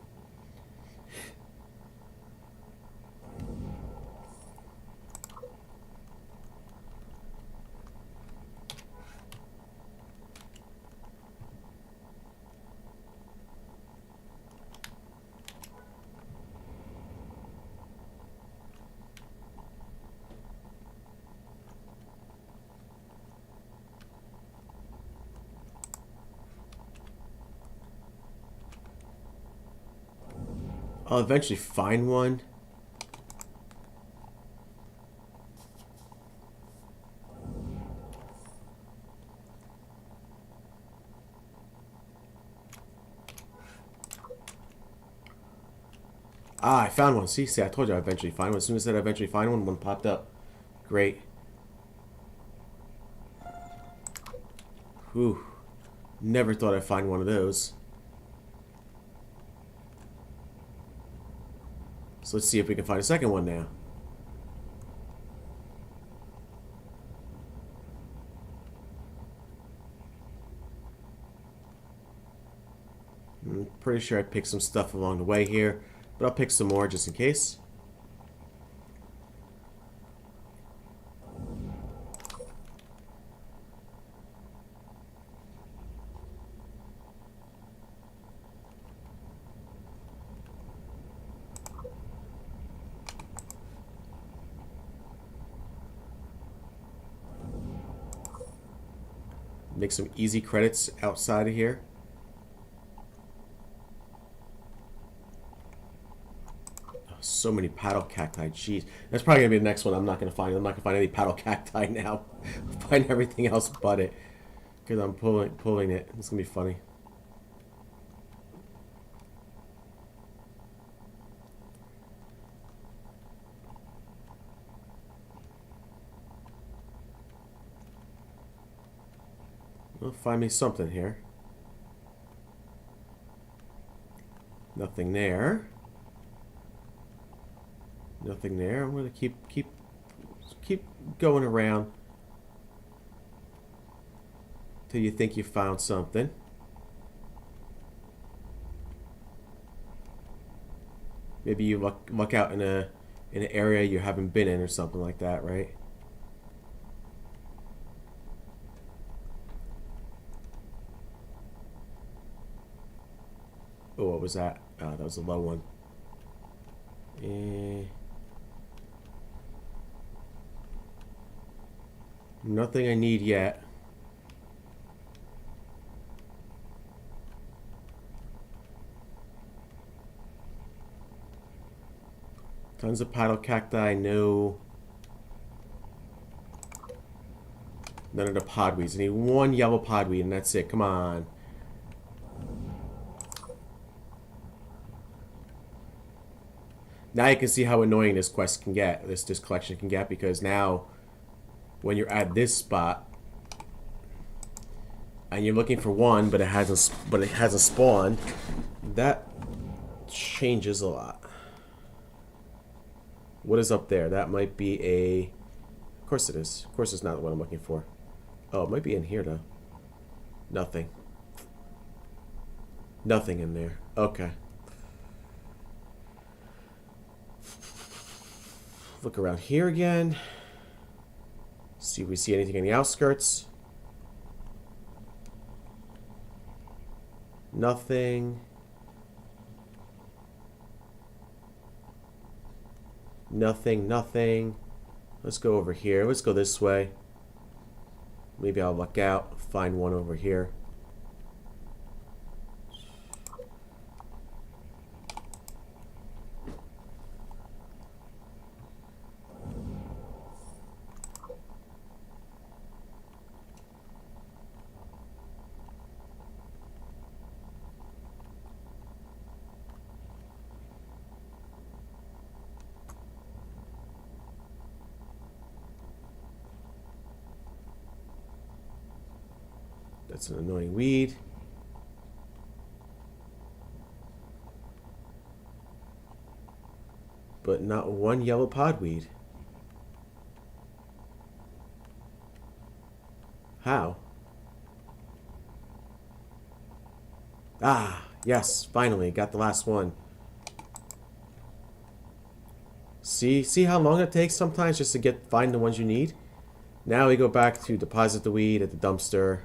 I'll eventually find one. Ah, I found one. See, I told you I'd eventually find one. As soon as I said I'd eventually find one, one popped up. Great. Whew. Never thought I'd find one of those. So let's see if we can find a second one now. I'm pretty sure I picked some stuff along the way here, but I'll pick some more just in case. Make some easy credits outside of here. So many paddle cacti. Jeez, that's probably gonna be the next one. I'm not gonna find any paddle cacti now. I'll find everything else but it, because I'm pulling it. It's gonna be funny. Well, find me something here. Nothing there. Nothing there. I'm gonna keep going around till you think you found something. Maybe you luck out in an area you haven't been in or something like that, right? Oh, what was that? That was a low one. Nothing I need yet. Tons of paddle cacti, no. None of the podweeds. I need one yellow podweed and that's it. Come on. Now you can see how annoying this quest can get, this collection can get, because now when you're at this spot and you're looking for one but it hasn't spawned, that changes a lot. What is up there? That might be a... Of course it is. Of course it's not what I'm looking for. Oh, it might be in here though. Nothing. Nothing in there. Okay. Look around here again. See if we see anything in the outskirts. Nothing. Nothing, nothing. Let's go over here. Let's go this way. Maybe I'll luck out, find one over here. That's an annoying weed. But not one yellow podweed. How? Ah, yes, finally, got the last one. See how long it takes sometimes just to find the ones you need? Now we go back to deposit the weed at the dumpster.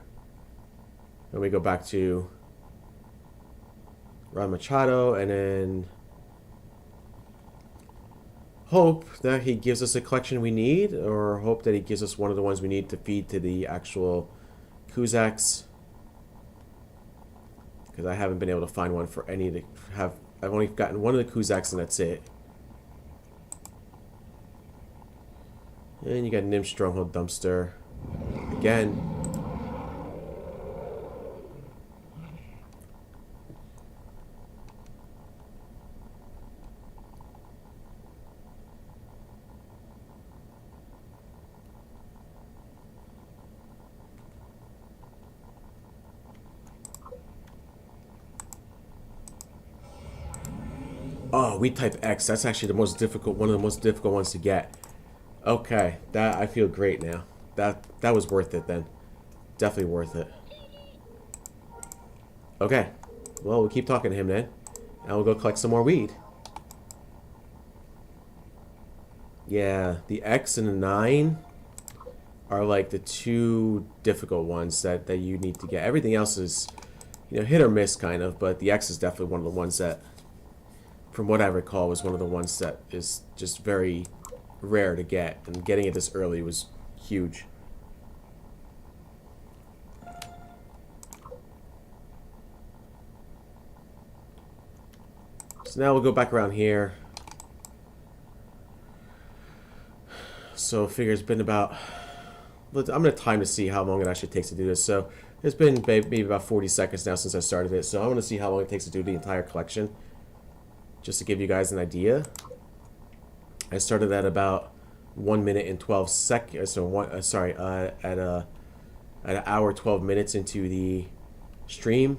And we go back to Ron Machado, and then hope that he gives us a collection we need, or hope that he gives us one of the ones we need to feed to the actual Kusaks. Because I haven't been able to find one for any to have. I've only gotten one of the Kusaks, and that's it. And you got Nim Stronghold Dumpster. Again. Oh, we type X. That's actually the most difficult, one of the most difficult ones to get. Okay, that I feel great now. That was worth it then. Definitely worth it. Okay. Well, we'll keep talking to him then. And we'll go collect some more weed. Yeah, the X and the 9 are like the two difficult ones that you need to get. Everything else is, hit or miss kind of, but the X is definitely one of the ones that, from what I recall, was one of the ones that is just very rare to get, and getting it this early was huge. So now we'll go back around here. So I figure it's been about, I'm going to time to see how long it actually takes to do this. So it's been maybe about 40 seconds now since I started it. So I want to see how long it takes to do the entire collection, just to give you guys an idea. I started at about 1 minute and 12 seconds. So at an hour 12 minutes into the stream,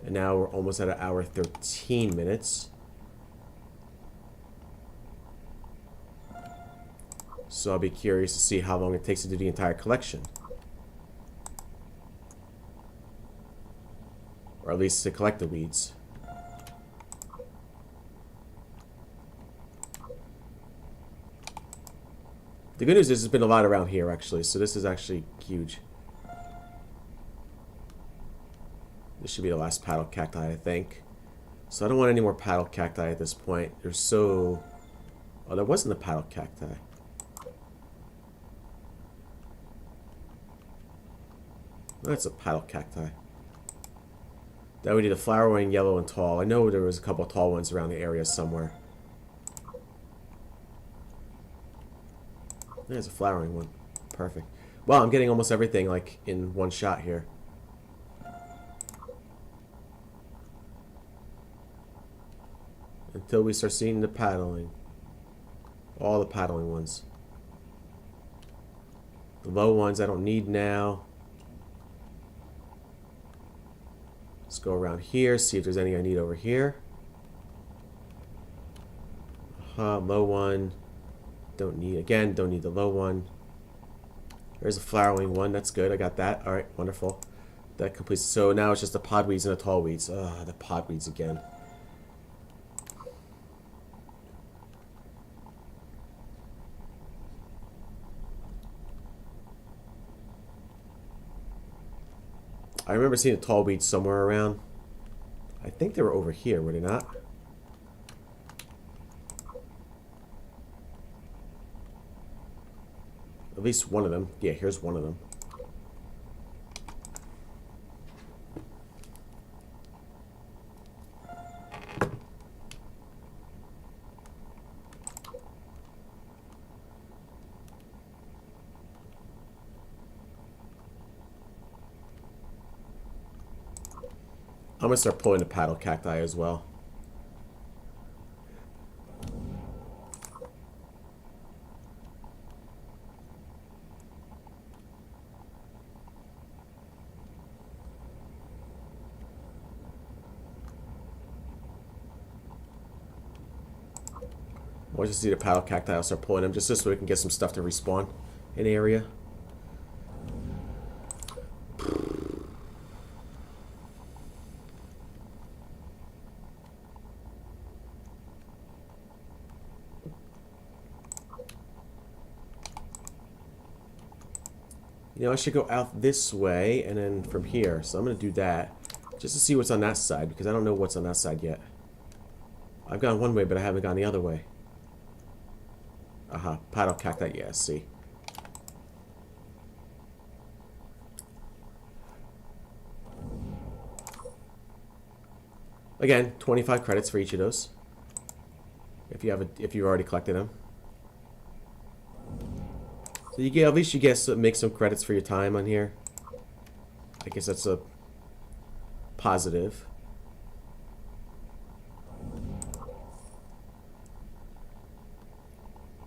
and now we're almost at an hour 13 minutes. So I'll be curious to see how long it takes to do the entire collection, or at least to collect the weeds. The good news is there's been a lot around here, actually, so this is actually huge. This should be the last paddle cacti, I think. So I don't want any more paddle cacti at this point. They're so... Oh, there wasn't a paddle cacti. That's a paddle cacti. Then we need a flowering, yellow, and tall. I know there was a couple of tall ones around the area somewhere. There's a flowering one. Perfect. Well, I'm getting almost everything like in one shot here. Until we start seeing the paddling. All the paddling ones. The low ones I don't need now. Let's go around here, see if there's any I need over here. Low one. Don't need, again, don't need the low one. There's a flowering one. That's good. I got that. Alright, wonderful. That completes. So now it's just the podweeds and the tall weeds. Ah, the podweeds again. I remember seeing the tall weeds somewhere around. I think they were over here, were they not? At least one of them. Yeah, here's one of them. I'm going to start pulling the paddle cacti as well. Once you see the paddle cacti, I'll start pulling them just so we can get some stuff to respawn in the area. You know, I should go out this way and then from here. So I'm going to do that just to see what's on that side because I don't know what's on that side yet. I've gone one way, but I haven't gone the other way. Aha, paddle cacti, yeah, see. Again, 25 credits for each of those. If you already collected them. So you get, at least you get make some credits for your time on here. I guess that's a positive.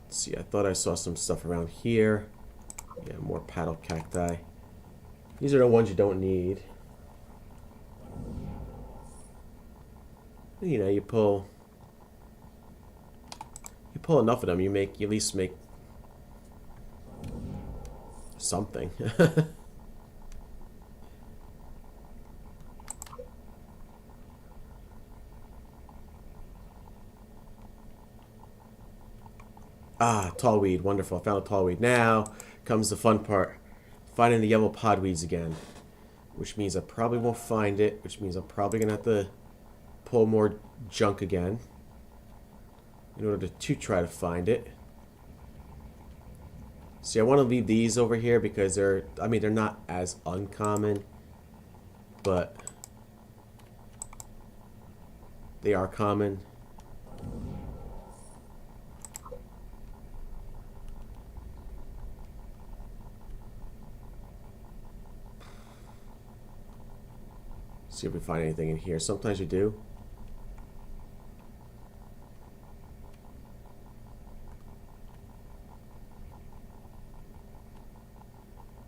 Let's see, I thought I saw some stuff around here. Yeah, more paddle cacti. These are the ones you don't need. You know, you pull enough of them, you at least make something. Ah, tall weed. Wonderful. I found a tall weed. Now comes the fun part. Finding the yellow podweeds again. Which means I probably won't find it. Which means I'm probably going to have to pull more junk again. In order to try to find it. See, I want to leave these over here because they're not as uncommon. But they are common. See if we find anything in here. Sometimes you do.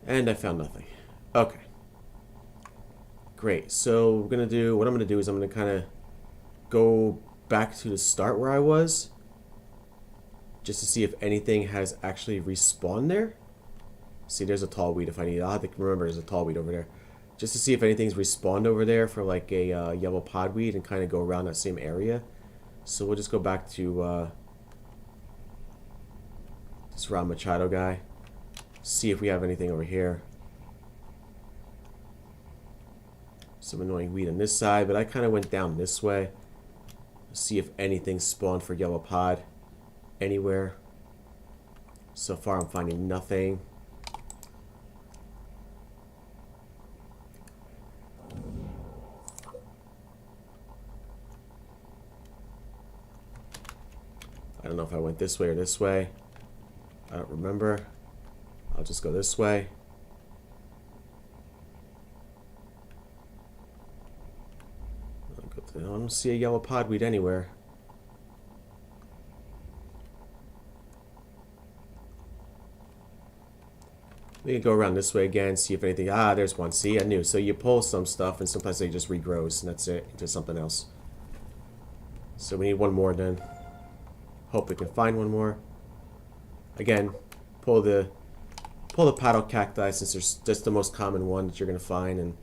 And I found nothing. Okay. Great. So what I'm gonna do is I'm gonna kind of go back to the start where I was, just to see if anything has actually respawned there. See, there's a tall weed if I need it. I'll have to remember there's a tall weed over there. Just to see if anything's respawned over there for like a yellow podweed and kind of go around that same area. So we'll just go back to this Ron Machado guy. See if we have anything over here. Some annoying weed on this side, but I kind of went down this way. See if anything spawned for yellow pod anywhere. So far I'm finding nothing. I don't know if I went this way or this way. I don't remember. I'll just go this way. I don't see a yellow podweed anywhere. We can go around this way again, see if anything... Ah, there's one. See, I knew. So you pull some stuff, and sometimes they just regrows, and that's it, into something else. So we need one more then. Hope we can find one more. Again, pull the paddle cacti, since that's the most common one that you're going to find, and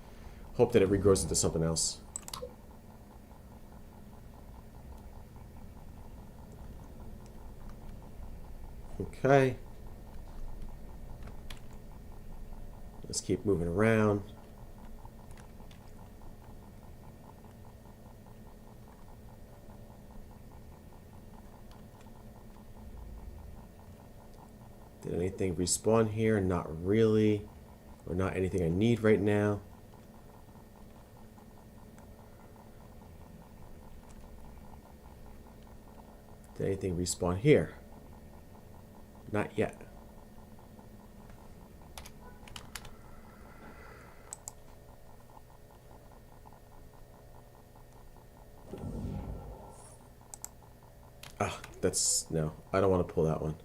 hope that it regrows into something else. Okay. Let's keep moving around. Did anything respawn here? Not really. Or not anything I need right now. Did anything respawn here? Not yet. Ah, that's... no. I don't want to pull that one.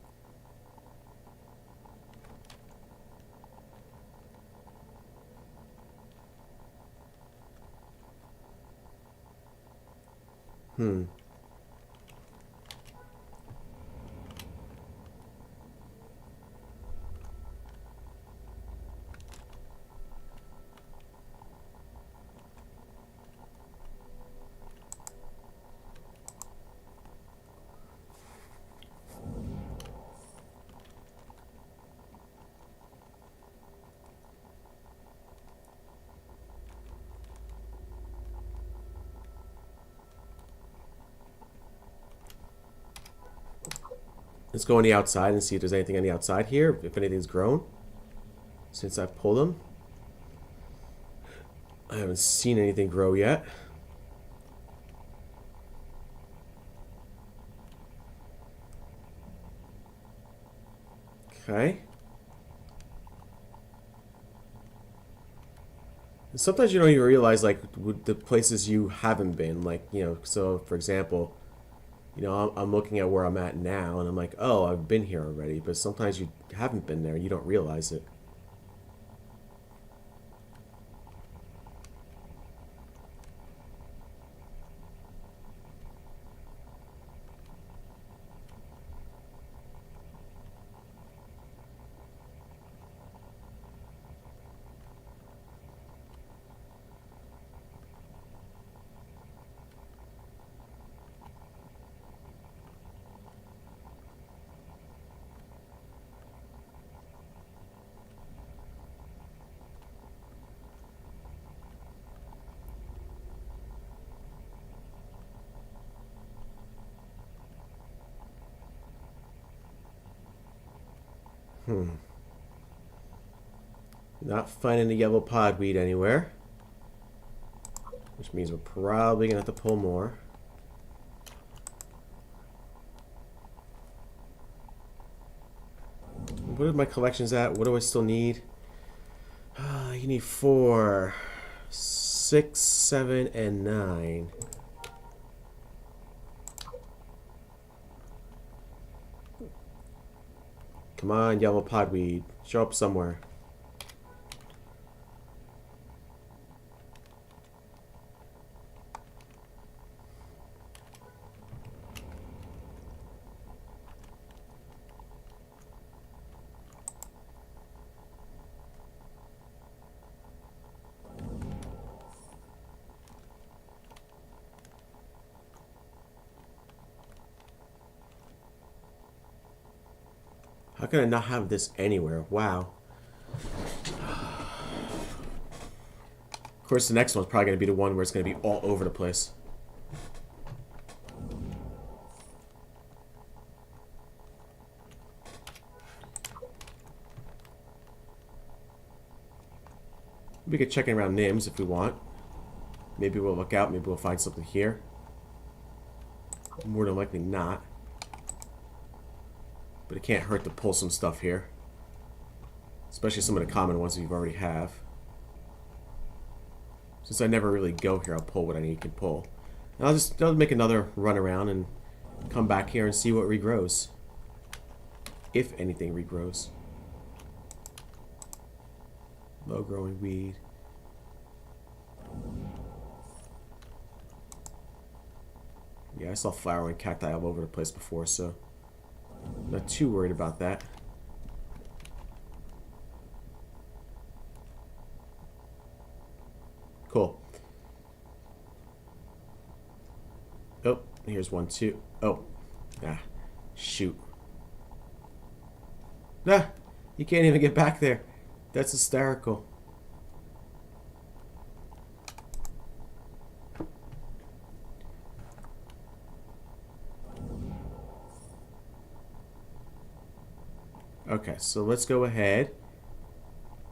Let's go on the outside and see if there's anything on the outside here, if anything's grown since I pulled them. I haven't seen anything grow yet. Okay. And sometimes you don't even realize, like, with the places you haven't been. Like, you know, so for example, you know, I'm looking at where I'm at now, and I'm like, oh, I've been here already. But sometimes you haven't been there, you don't realize it. Not finding the yellow podweed anywhere, which means we're probably gonna have to pull more. What are my collections at? What do I still need? You need 4, 6, 7, and 9. Come on, yellow podweed. Show up somewhere. How can I not have this anywhere? Wow. Of course, the next one's probably going to be the one where it's going to be all over the place. We could check in around Nims if we want. Maybe we'll look out. Maybe we'll find something here. More than likely not. But it can't hurt to pull some stuff here. Especially some of the common ones that you already have. Since I never really go here, I'll pull what I need to pull. And I'll make another run around and come back here and see what regrows. If anything regrows. Low growing weed. Yeah, I saw flowering cacti all over the place before, so not too worried about that. Cool. Oh, here's one too. Oh, shoot. You can't even get back there. That's hysterical. Okay, so let's go ahead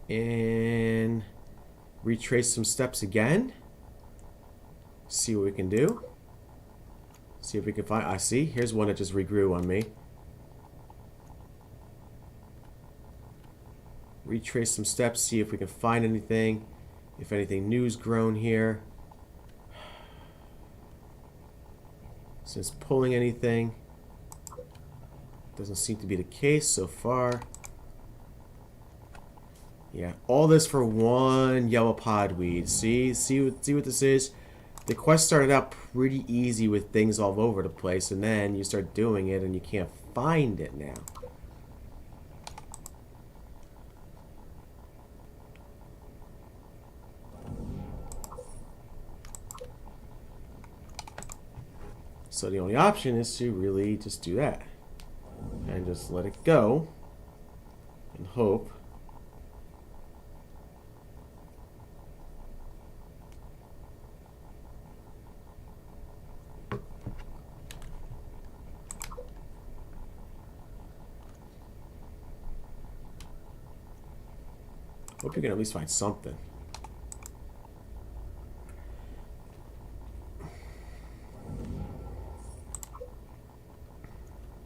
and retrace some steps again. See what we can do. See if we can find... I see. Here's one that just regrew on me. Retrace some steps. See if we can find anything. If anything new's grown here. Since pulling anything... doesn't seem to be the case so far. Yeah, all this for one yellow podweed. See what this is? The quest started out pretty easy with things all over the place, and then you start doing it and you can't find it now. So the only option is to really just do that. And just let it go and hope. Hope you can at least find something.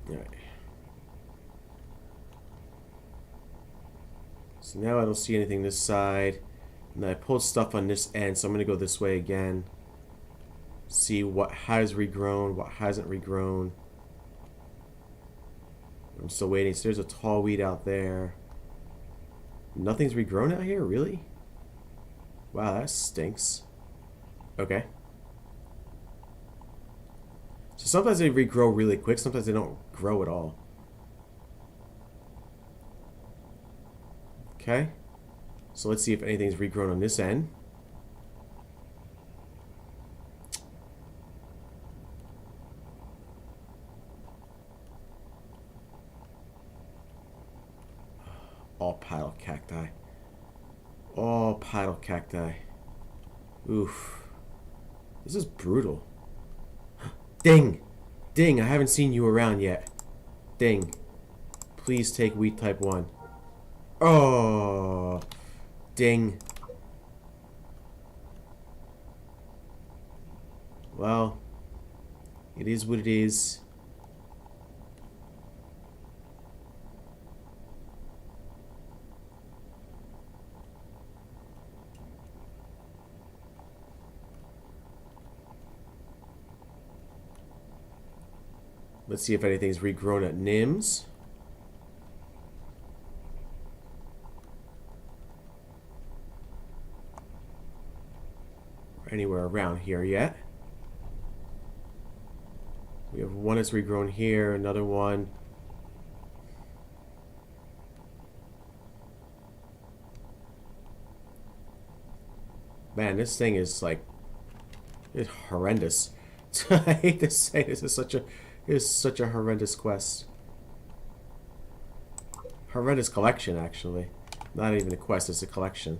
Alright. So now I don't see anything this side. And I pulled stuff on this end, so I'm going to go this way again. See what has regrown, what hasn't regrown. I'm still waiting. So there's a tall weed out there. Nothing's regrown out here, really? Wow, that stinks. Okay. So sometimes they regrow really quick, sometimes they don't grow at all. Okay. So let's see if anything's regrown on this end. All paddle cacti. All paddle cacti. Oof. This is brutal. Ding! Ding, I haven't seen you around yet. Ding. Please take wheat type 1. Oh! Ding. Well, it is what it is. Let's see if anything's regrown at Nims. Or anywhere around here yet. We have one that's regrown here, another one. Man, this thing is like, it's horrendous. I hate to say this is such a horrendous quest. Horrendous collection, actually. Not even a quest, it's a collection.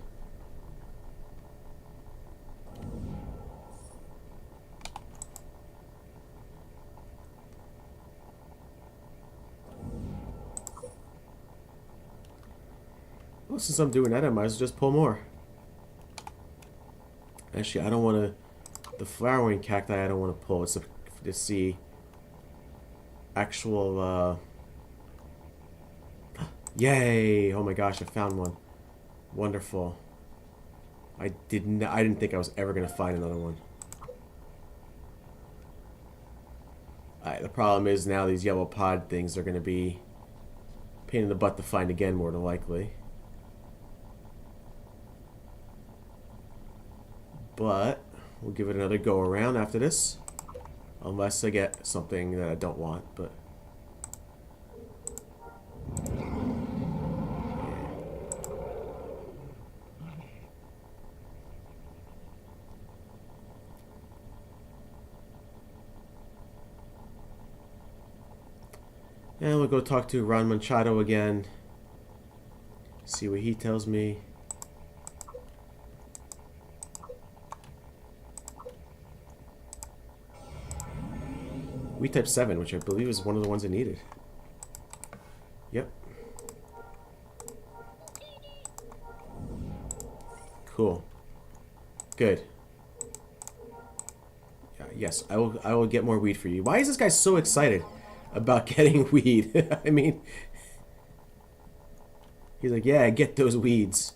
Well, since I'm doing that, I might as well just pull more. Actually, I don't want to... The flowering cacti I don't want to pull. It's to see... actual, Yay! Oh my gosh, I found one. Wonderful. I didn't think I was ever going to find another one. Alright, the problem is now these yellow pod things are going to be a pain in the butt to find again, more than likely. But we'll give it another go around after this. Unless I get something that I don't want, but... And we'll go talk to Ron Machado again. See what he tells me. Wheat type 7, which I believe is one of the ones I needed. Yep. Cool. Good. Yes, I will get more weed for you. Why is this guy so excited about getting weed? I mean, he's like, yeah, get those weeds.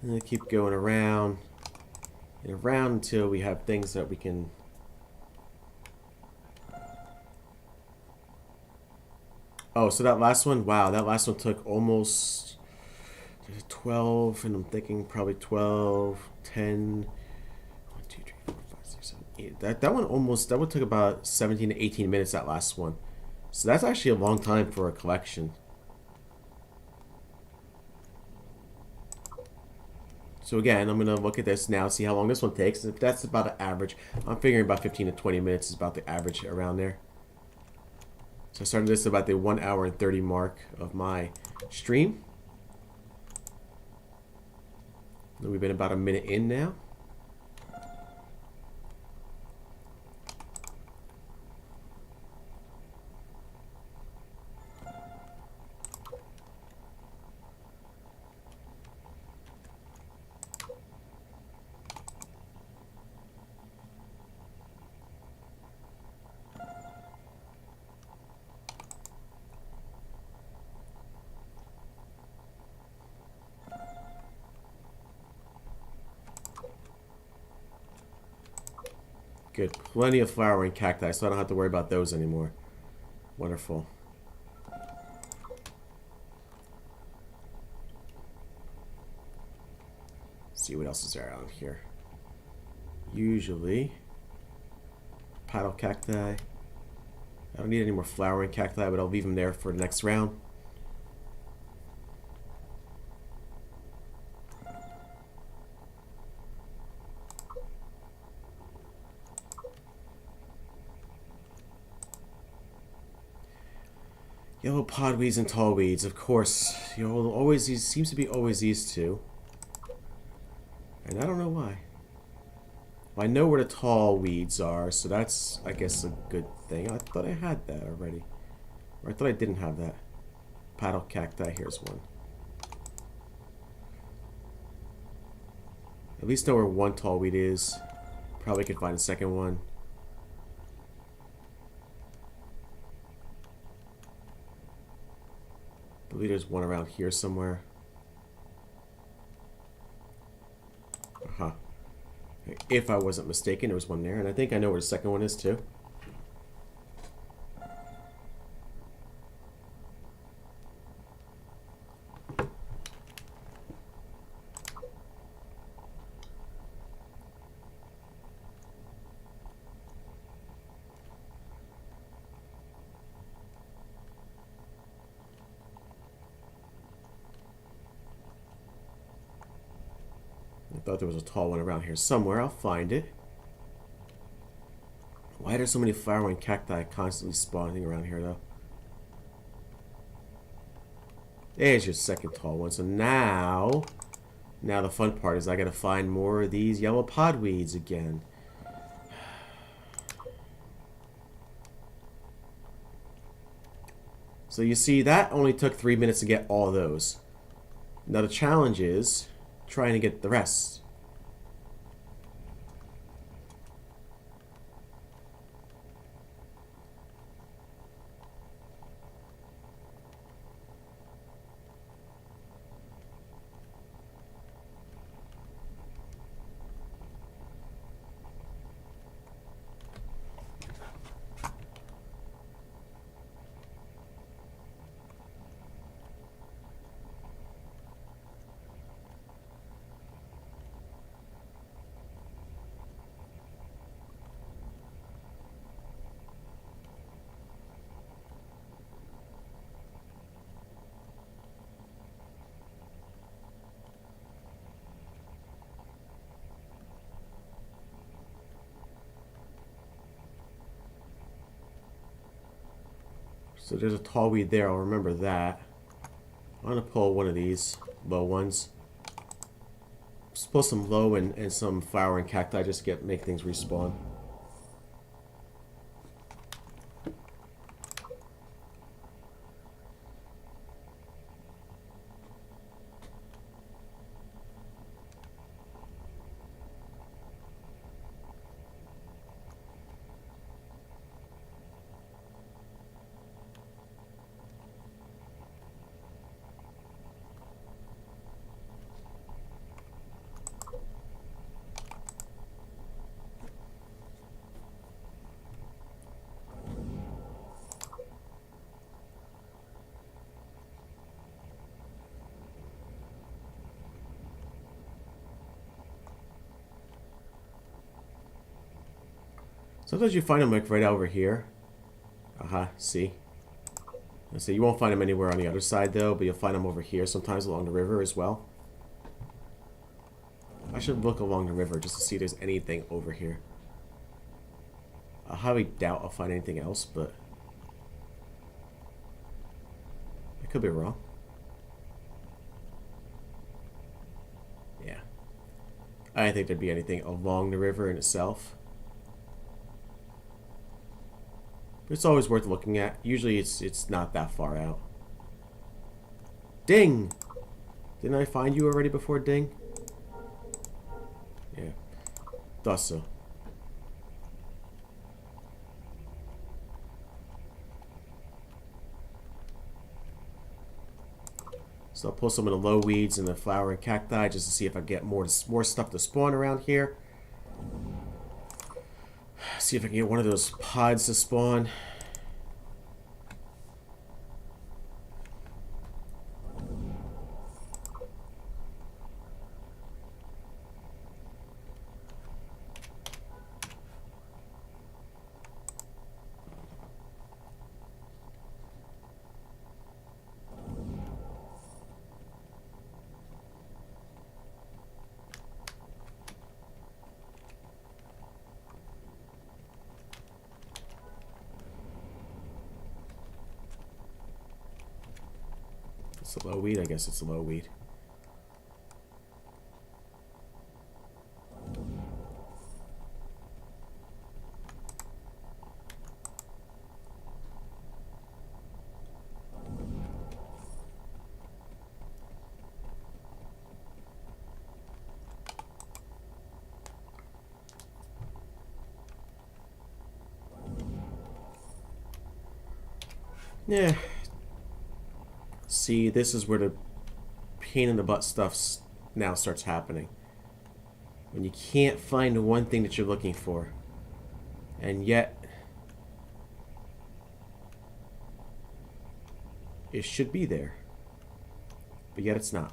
And then keep going around and around until we have things that we can... Oh, so that last one, wow, that last one took almost 12, and I'm thinking probably 12, 10, 1, 2, 3, 4, 5, 6, 7, 8. That one took about 17 to 18 minutes, that last one. So that's actually a long time for a collection. So again, I'm going to look at this now, see how long this one takes. If that's about an average, I'm figuring about 15 to 20 minutes is about the average around there. So I started this about the 1 hour and 30 mark of my stream. We've been about a minute in now. Good. Plenty of flowering cacti, so I don't have to worry about those anymore. Wonderful. Let's see what else is there out here. Usually, paddle cacti. I don't need any more flowering cacti, but I'll leave them there for the next round. Yellow podweeds and tall weeds, of course. Always these seems to be always these two, and I don't know why. Well, I know where the tall weeds are, so that's, I guess, a good thing. I thought I had that already, or I thought I didn't have that. Paddle cacti. Here's one. At least know where one tall weed is. Probably could find a second one. I believe there's one around here somewhere. Uh-huh. If I wasn't mistaken, there was one there, and I think I know where the second one is too. I thought there was a tall one around here somewhere. I'll find it. Why are there so many flowering cacti constantly spawning around here, though? There's your second tall one. So now the fun part is I gotta find more of these yellow podweeds again. So you see, that only took 3 minutes to get all those. Now the challenge is trying to get the rest. So there's a tall weed there, I'll remember that. I'm gonna pull one of these low ones. Just pull some low and some flowering cacti just to make things respawn. Sometimes you find them like right over here. See? So you won't find them anywhere on the other side though, but you'll find them over here sometimes along the river as well. I should look along the river just to see if there's anything over here. I highly doubt I'll find anything else, but I could be wrong. Yeah. I didn't think there'd be anything along the river in itself. But it's always worth looking at. Usually it's not that far out. Ding! Didn't I find you already before Ding? Yeah. Thought so. So I'll pull some of the low weeds and the flowering cacti just to see if I get more stuff to spawn around here. See if I can get one of those pods to spawn. It's a low weed? I guess it's a low weed. Yeah. See, this is where the pain in the butt stuff now starts happening. When you can't find the one thing that you're looking for. And yet, it should be there. But yet it's not.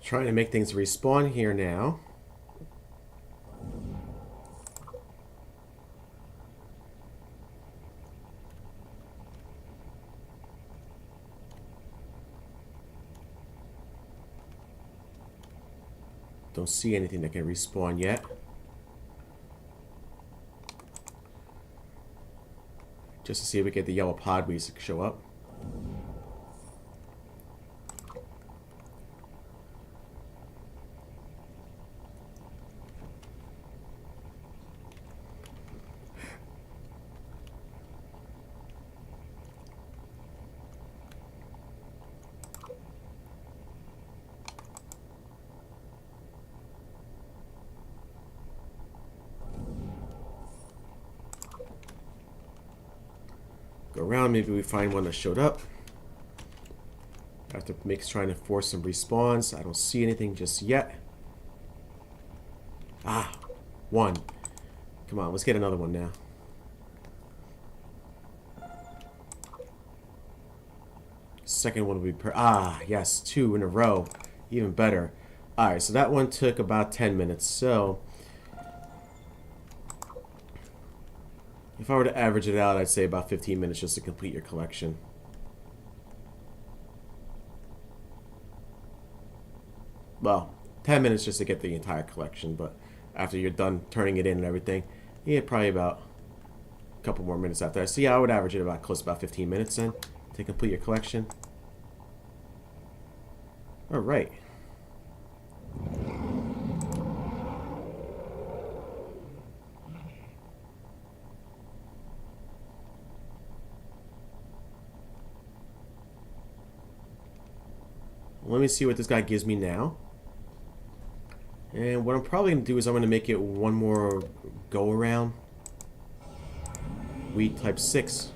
Trying to make things respawn here now. Don't see anything that can respawn yet. Just to see if we get the yellow podweeds to show up. Go around, maybe we find one that showed up. After trying to force some respawns. I don't see anything just yet. Ah, one. Come on, let's get another one now. Second one will be yes, 2 in a row. Even better. Alright, so that one took about 10 minutes. So if I were to average it out, I'd say about 15 minutes just to complete your collection. Well, 10 minutes just to get the entire collection, but after you're done turning it in and everything, yeah, probably about a couple more minutes after that. So yeah, I would average it about close to about 15 minutes then to complete your collection. Alright. let me see what this guy gives me now. And what I'm probably going to do is I'm going to make it one more go around. Weed type 6.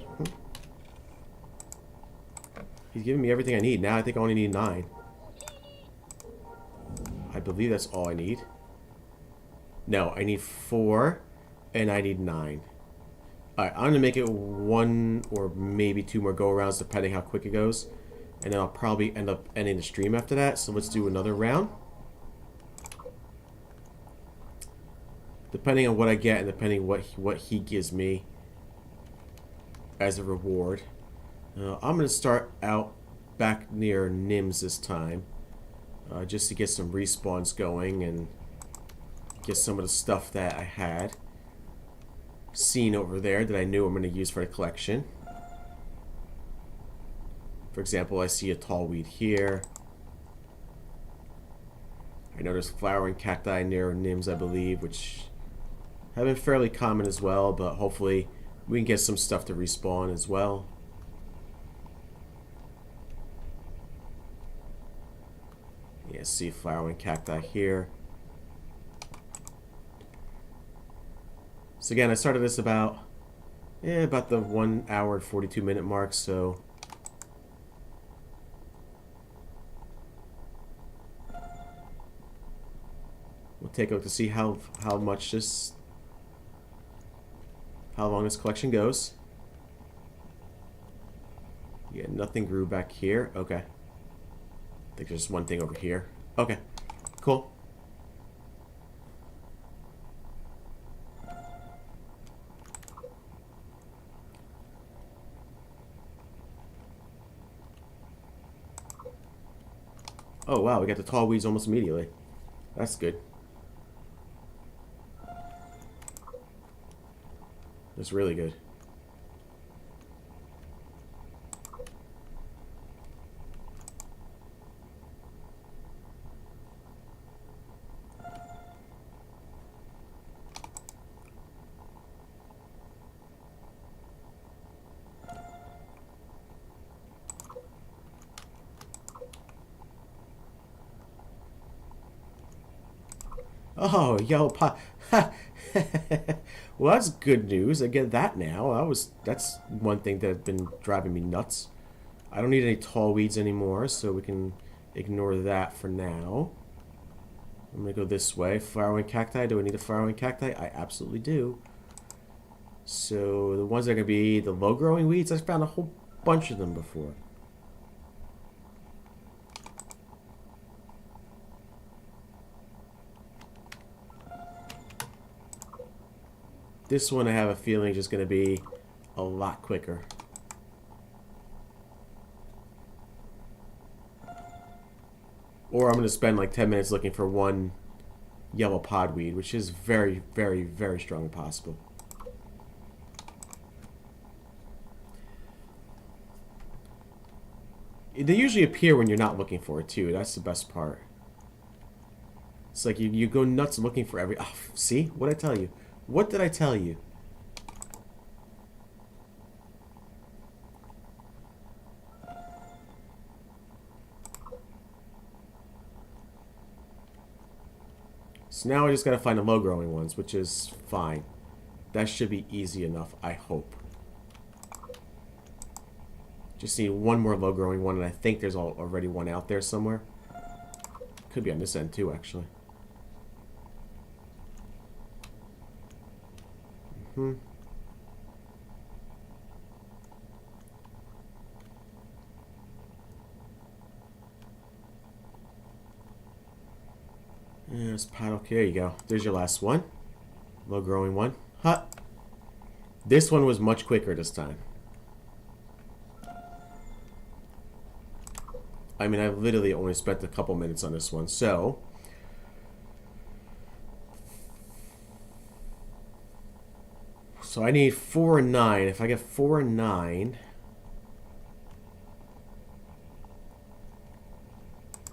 He's giving me everything I need. Now I think I only need 9. I believe that's all I need. No, I need 4 and I need 9. Alright, I'm going to make it 1 or maybe 2 more go-arounds depending how quick it goes. And then I'll probably end up ending the stream after that. So let's do another round. Depending on what I get and depending on what he gives me as a reward. I'm going to start out back near Nims this time. Just to get some respawns going and get some of the stuff that I had seen over there that I knew I'm going to use for the collection. For example, I see a tall weed here. I know there's flowering cacti near Nims, I believe, which have been fairly common as well, but hopefully we can get some stuff to respawn as well. Yeah, see flowering cacti here. So again, I started this about the 1 hour and 42 minute mark, so we'll take a look to see how long this collection goes. Yeah, nothing grew back here. Okay. I think there's one thing over here. Okay. Cool. Oh wow, we got the tall weeds almost immediately. That's good. That's really good. Oh, yellow pot. Well, that's good news. I get that now. That's one thing that had been driving me nuts. I don't need any tall weeds anymore, so we can ignore that for now. I'm gonna go this way. Flowering cacti. Do I need a flowering cacti? I absolutely do. So the ones that are gonna be the low-growing weeds, I found a whole bunch of them before. This one I have a feeling is just going to be a lot quicker. Or I'm going to spend like 10 minutes looking for one yellow podweed, which is very, very, very strongly possible. They usually appear when you're not looking for it too. That's the best part. It's like you go nuts looking for every... Oh, see? What'd I tell you? What did I tell you? So now I just gotta find the low-growing ones, which is fine. That should be easy enough, I hope. Just need one more low-growing one, and I think there's already one out there somewhere. Could be on this end too, actually. There's paddle. There you go. There's your last one. Low growing one. Huh. This one was much quicker this time. I mean, I literally only spent a couple minutes on this one, so... So I need 4 and 9. If I get 4 and 9,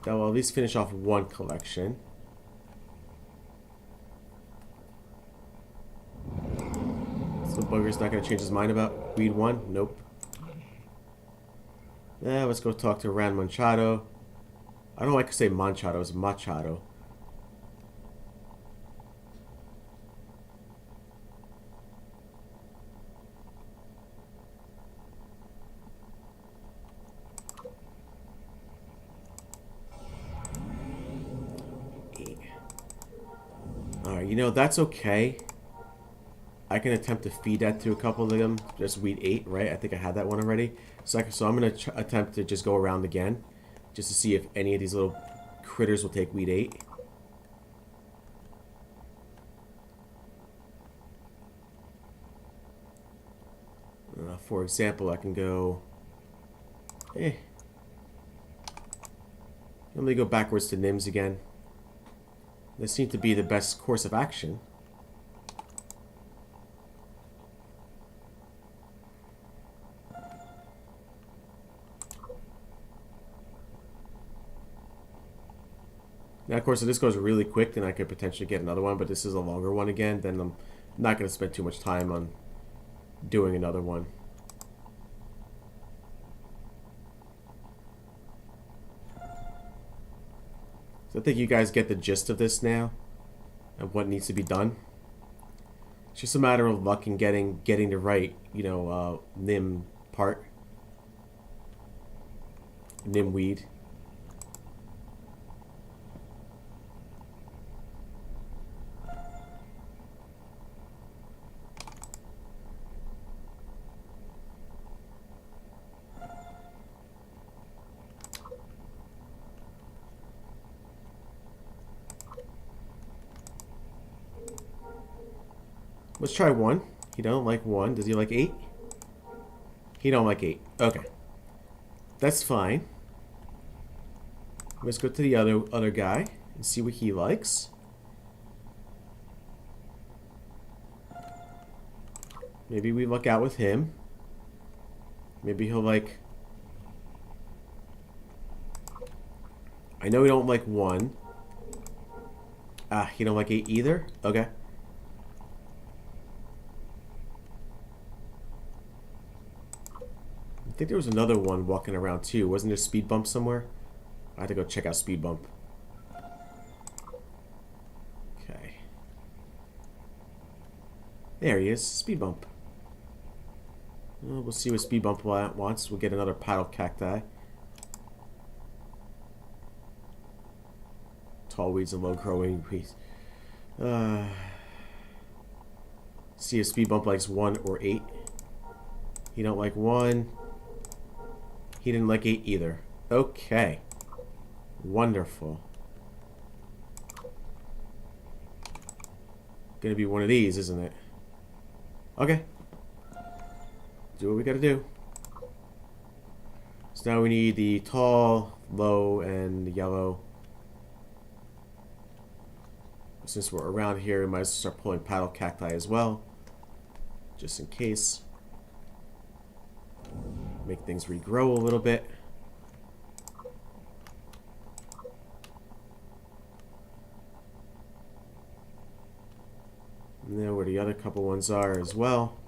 that will at least finish off one collection. So Bugger's not going to change his mind about weed 1? Nope. Yeah, let's go talk to Ran Manchado. I don't like to say Manchado, it's Machado. Alright, you know, that's okay. I can attempt to feed that to a couple of them. Just weed 8, right? I think I had that one already. So I'm going to attempt to just go around again. Just to see if any of these little critters will take weed 8. For example, I can go... Let me go backwards to Nims again. This seems to be the best course of action. Now, of course, if this goes really quick, then I could potentially get another one, but this is a longer one again, then I'm not going to spend too much time on doing another one. So I think you guys get the gist of this now, and what needs to be done. It's just a matter of luck and getting the right, you know, Nim part. Nim weed. Let's try 1. He don't like 1. Does he like 8? He don't like 8. Okay. That's fine. Let's go to the other guy and see what he likes. Maybe we luck out with him. Maybe he'll like... I know he don't like 1. Ah, he don't like 8 either? Okay. I think there was another one walking around too. Wasn't there speed bump somewhere? I have to go check out speed bump. Okay. There he is. Speed bump. Well, we'll see what speed bump wants. We'll get another paddle cacti. Tall weeds and low growing weeds. See if speed bump likes 1 or 8. He don't like 1. He didn't like 8 either. Okay. Wonderful. Gonna be one of these, isn't it? Okay. Do what we gotta do. So now we need the tall, low, and the yellow. Since we're around here, we might start pulling paddle cacti as well. Just in case. Make things regrow a little bit. And then where the other couple ones are as well.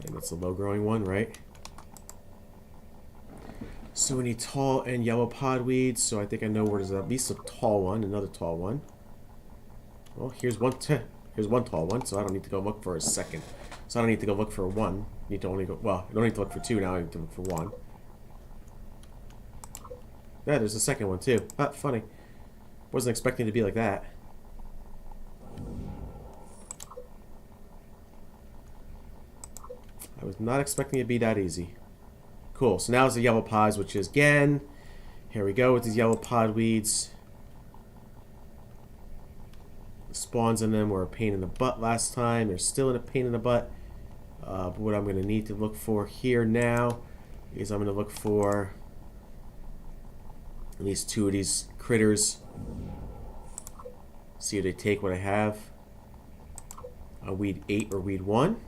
And that's a low growing one, right? So we need tall and yellow podweeds. So I think I know where there's at least a tall one, another tall one. Well, here's one tall one, so I don't need to go look for a second. So I don't need to go look for 1. Need to only go, well, I don't need to look for 2 now, I need to look for 1. Yeah, there's a second one too. Ah, funny. Wasn't expecting it to be like that. I was not expecting it to be that easy. Cool, so now it's the yellow pods, which is again, here we go with these yellow podweeds. Spawns in them were a pain in the butt last time. They're still in a pain in the butt. But what I'm going to need to look for here now is I'm going to look for at least 2 of these critters. See if they take what I have. Weed 8 or weed 1.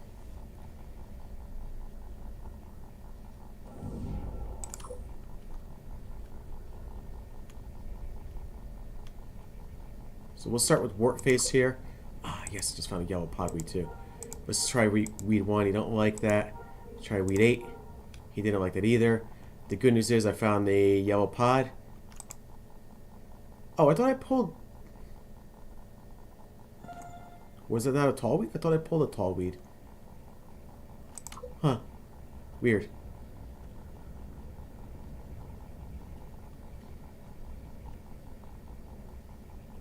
So we'll start with wart face here. Ah, yes, just found a yellow podweed too. Let's try weed 1. He don't like that. Let's try weed 8. He didn't like that either. The good news is I found the yellow pod. Oh, I thought I pulled... Was it not a tall weed? I thought I pulled a tall weed. Huh. Weird.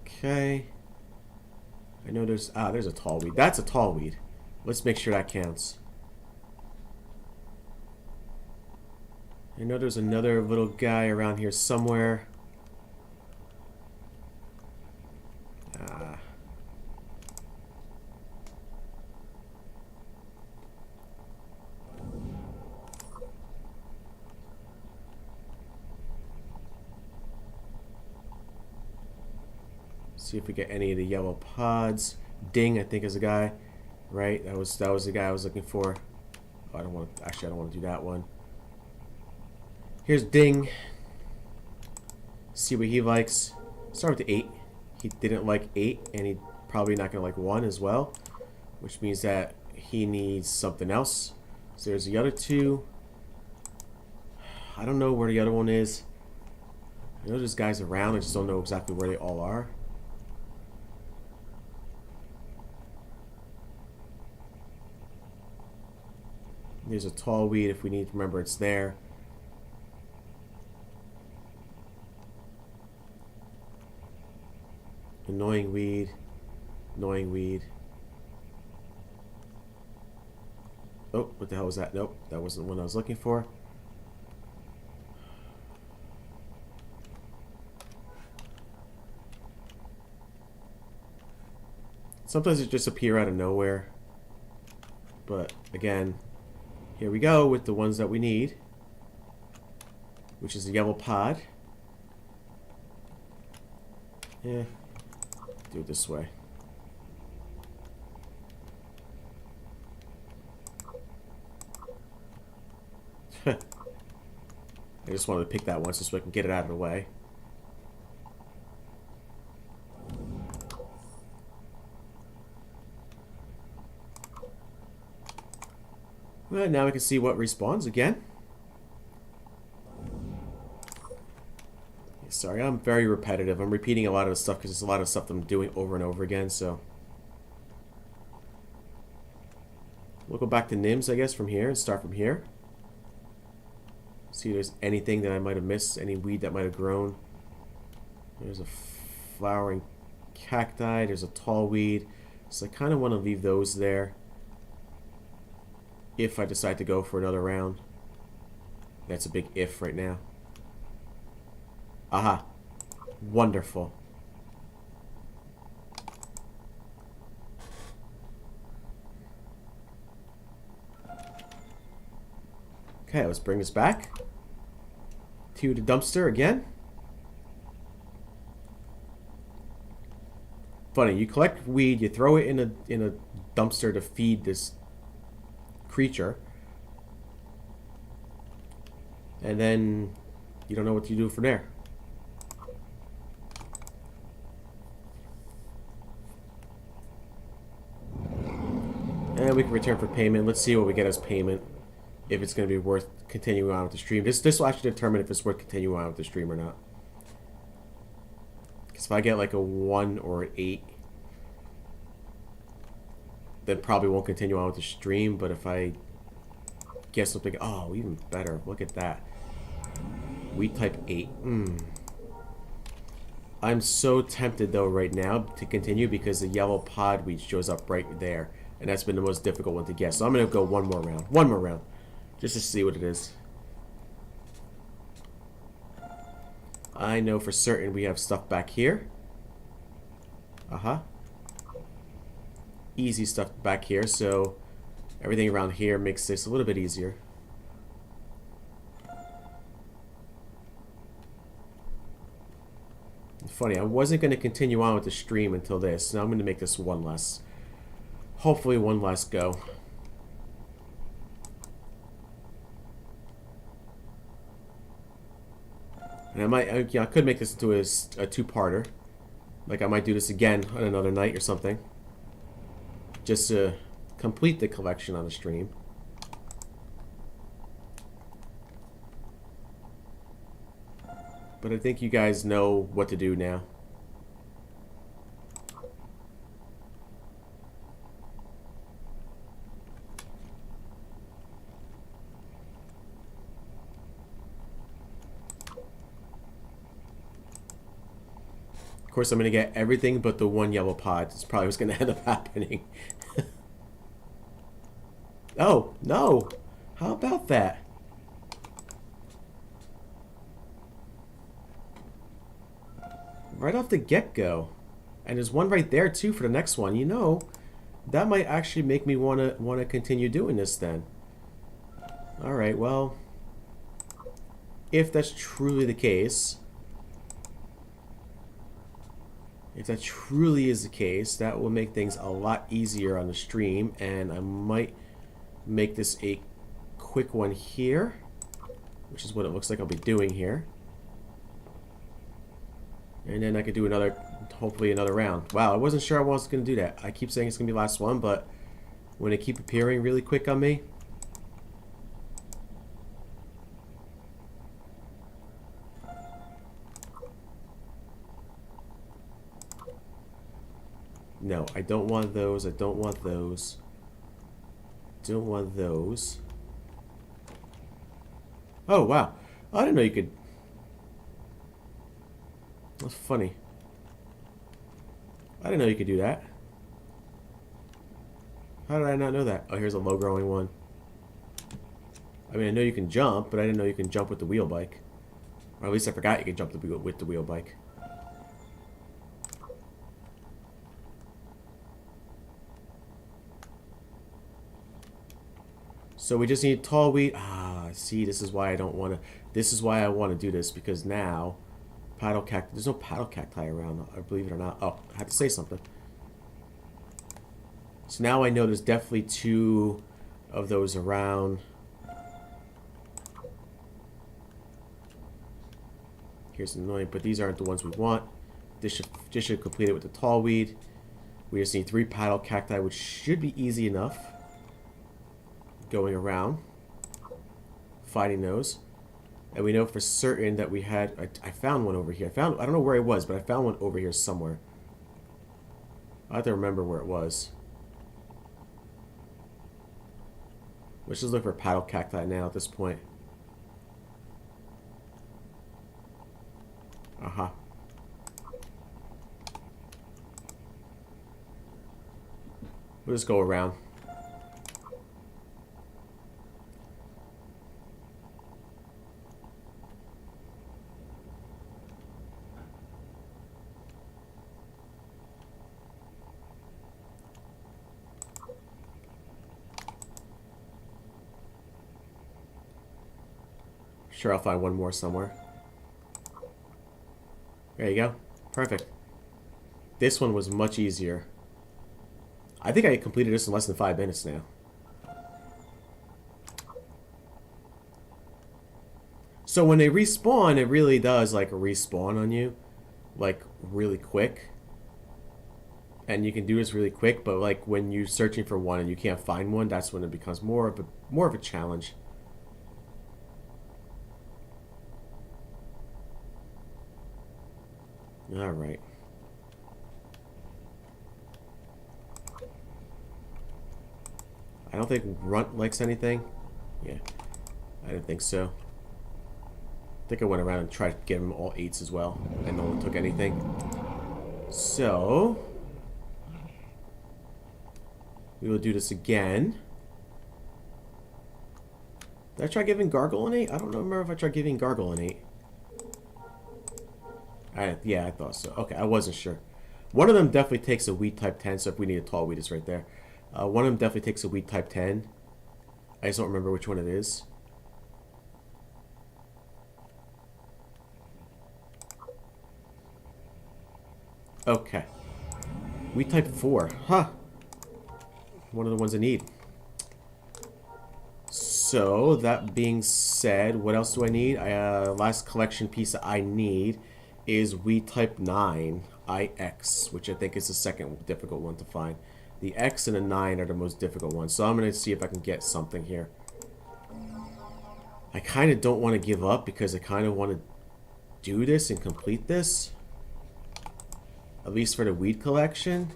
Okay. I know there's a tall weed. That's a tall weed. Let's make sure that counts. I know there's another little guy around here somewhere. See if we get any of the yellow pods. Ding, I think, is a guy. Right? That was the guy I was looking for. Oh, I don't want to. Actually, I don't want to do that one. Here's Ding. See what he likes. Start with the 8. He didn't like 8, and he's probably not going to like 1 as well, which means that he needs something else. So there's the other 2. I don't know where the other one is. I know there's guys around. I just don't know exactly where they all are. There's a tall weed if we need to remember it's there. Annoying weed. Annoying weed. Oh, what the hell was that? Nope, that wasn't the one I was looking for. Sometimes it just appear out of nowhere. But again, here we go with the ones that we need, which is the yellow pod. Yeah, do it this way. I just wanted to pick that one so I can get it out of the way. Well, now we can see what respawns again. Sorry, I'm very repetitive. I'm repeating a lot of the stuff because there's a lot of stuff I'm doing over and over again, so. We'll go back to NIMS, I guess, from here and start from here. See if there's anything that I might have missed, any weed that might have grown. There's a flowering cacti, there's a tall weed. So I kind of want to leave those there if I decide to go for another round. That's a big if right now. Aha. Wonderful. Okay, let's bring this back to the dumpster again. Funny, you collect weed, you throw it in a dumpster to feed this creature, and then you don't know what you do from there. And we can return for payment. Let's see what we get as payment. If it's going to be worth continuing on with the stream. This will actually determine if it's worth continuing on with the stream or not. Because if I get like a 1 or an 8, then probably won't continue on with the stream. But if I get something, oh, even better. Look at that. Weed type 8. I'm so tempted though right now to continue because the yellow pod weed shows up right there. And that's been the most difficult one to get. So I'm going to go one more round. One more round. Just to see what it is. I know for certain we have stuff back here. Easy stuff back here, so everything around here makes this a little bit easier. Funny, I wasn't going to continue on with the stream until this. Now I'm going to make this one less. Hopefully one last go. And I might, I could make this into a two-parter. Like I might do this again on another night or something. Just to complete the collection on the stream. But I think you guys know what to do now. Of course, I'm going to get everything but the one yellow pod. It's probably what's going to end up happening. Oh, no. How about that? Right off the get-go. And there's one right there, too, for the next one. You know, that might actually make me want to continue doing this then. Alright, well, if that's truly the case... If that truly is the case, that will make things a lot easier on the stream, and I might make this a quick one here, which is what it looks like I'll be doing here. And then I could do another, hopefully another round. Wow, I wasn't sure I was going to do that. I keep saying it's going to be the last one, but when they keep appearing really quick on me... No, I don't want those. I don't want those. Don't want those. Oh, wow. I didn't know you could... That's funny. I didn't know you could do that. How did I not know that? Oh, here's a low-growing one. I mean, I know you can jump, but I didn't know you can jump with the wheel bike. Or at least I forgot you could jump with the wheel bike. So we just need tall wheat. Ah, see, this is why I don't want to... This is why I want to do this, because now... Paddle cacti... There's no paddle cacti around, believe it or not. Oh, I had to say something. So now I know there's definitely 2 of those around. Here's annoying, but these aren't the ones we want. This should complete it with the tall weed. We just need 3 paddle cacti, which should be easy enough. Going around, fighting those, and we know for certain that we had. I found one over here. I don't know where it was, but I found one over here somewhere. I have to remember where it was. Let's just look for paddle cacti now at this point. We'll just go around. Sure, I'll find one more somewhere. There you go. Perfect. This one was much easier. I think I completed this in less than 5 minutes now. So when they respawn, it really does like respawn on you, like really quick. And you can do this really quick, but like when you're searching for one and you can't find one, that's when it becomes more of a challenge. All right. I don't think Runt likes anything. Yeah, I didn't think so. I think I went around and tried to get them all 8s as well, and no one took anything. So we will do this again. Did I try giving Gargle an 8? I don't remember if I tried giving Gargle an 8. Yeah, I thought so. Okay, I wasn't sure. One of them definitely takes a wheat type 10, so if we need a tall wheat, it's right there. One of them definitely takes a wheat type 10. I just don't remember which one it is. Okay. Wheat type 4. Huh. One of the ones I need. So, that being said, what else do I need? Last collection piece that I need is wheat type 9 IX, which I think is the second difficult one to find. The X and the 9 are the most difficult ones. So I'm going to see if I can get something here. I kind of don't want to give up because I kind of want to do this and complete this. At least for the weed collection.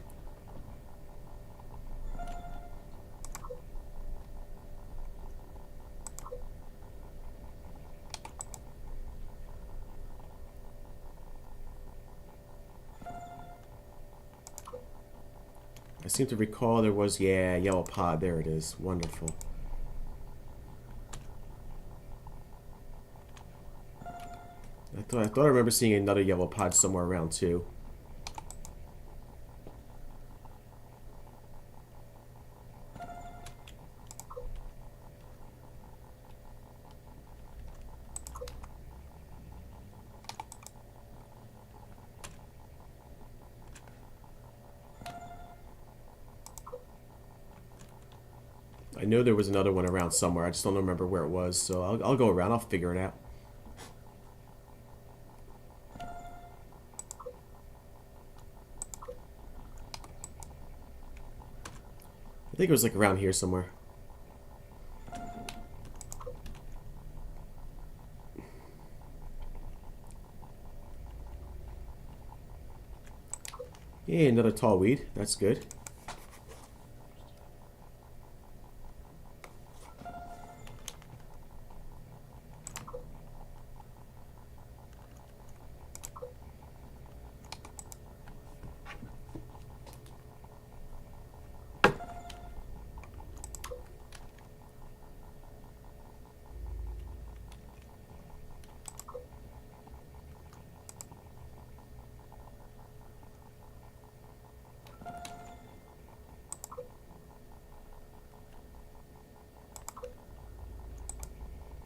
I seem to recall there was, yeah, yellow pod. There it is. Wonderful. I thought I remember seeing another yellow pod somewhere around too. I know there was another one around somewhere. I just don't remember where it was. So I'll go around. I'll figure it out. I think it was like around here somewhere. Yeah, another tall weed. That's good.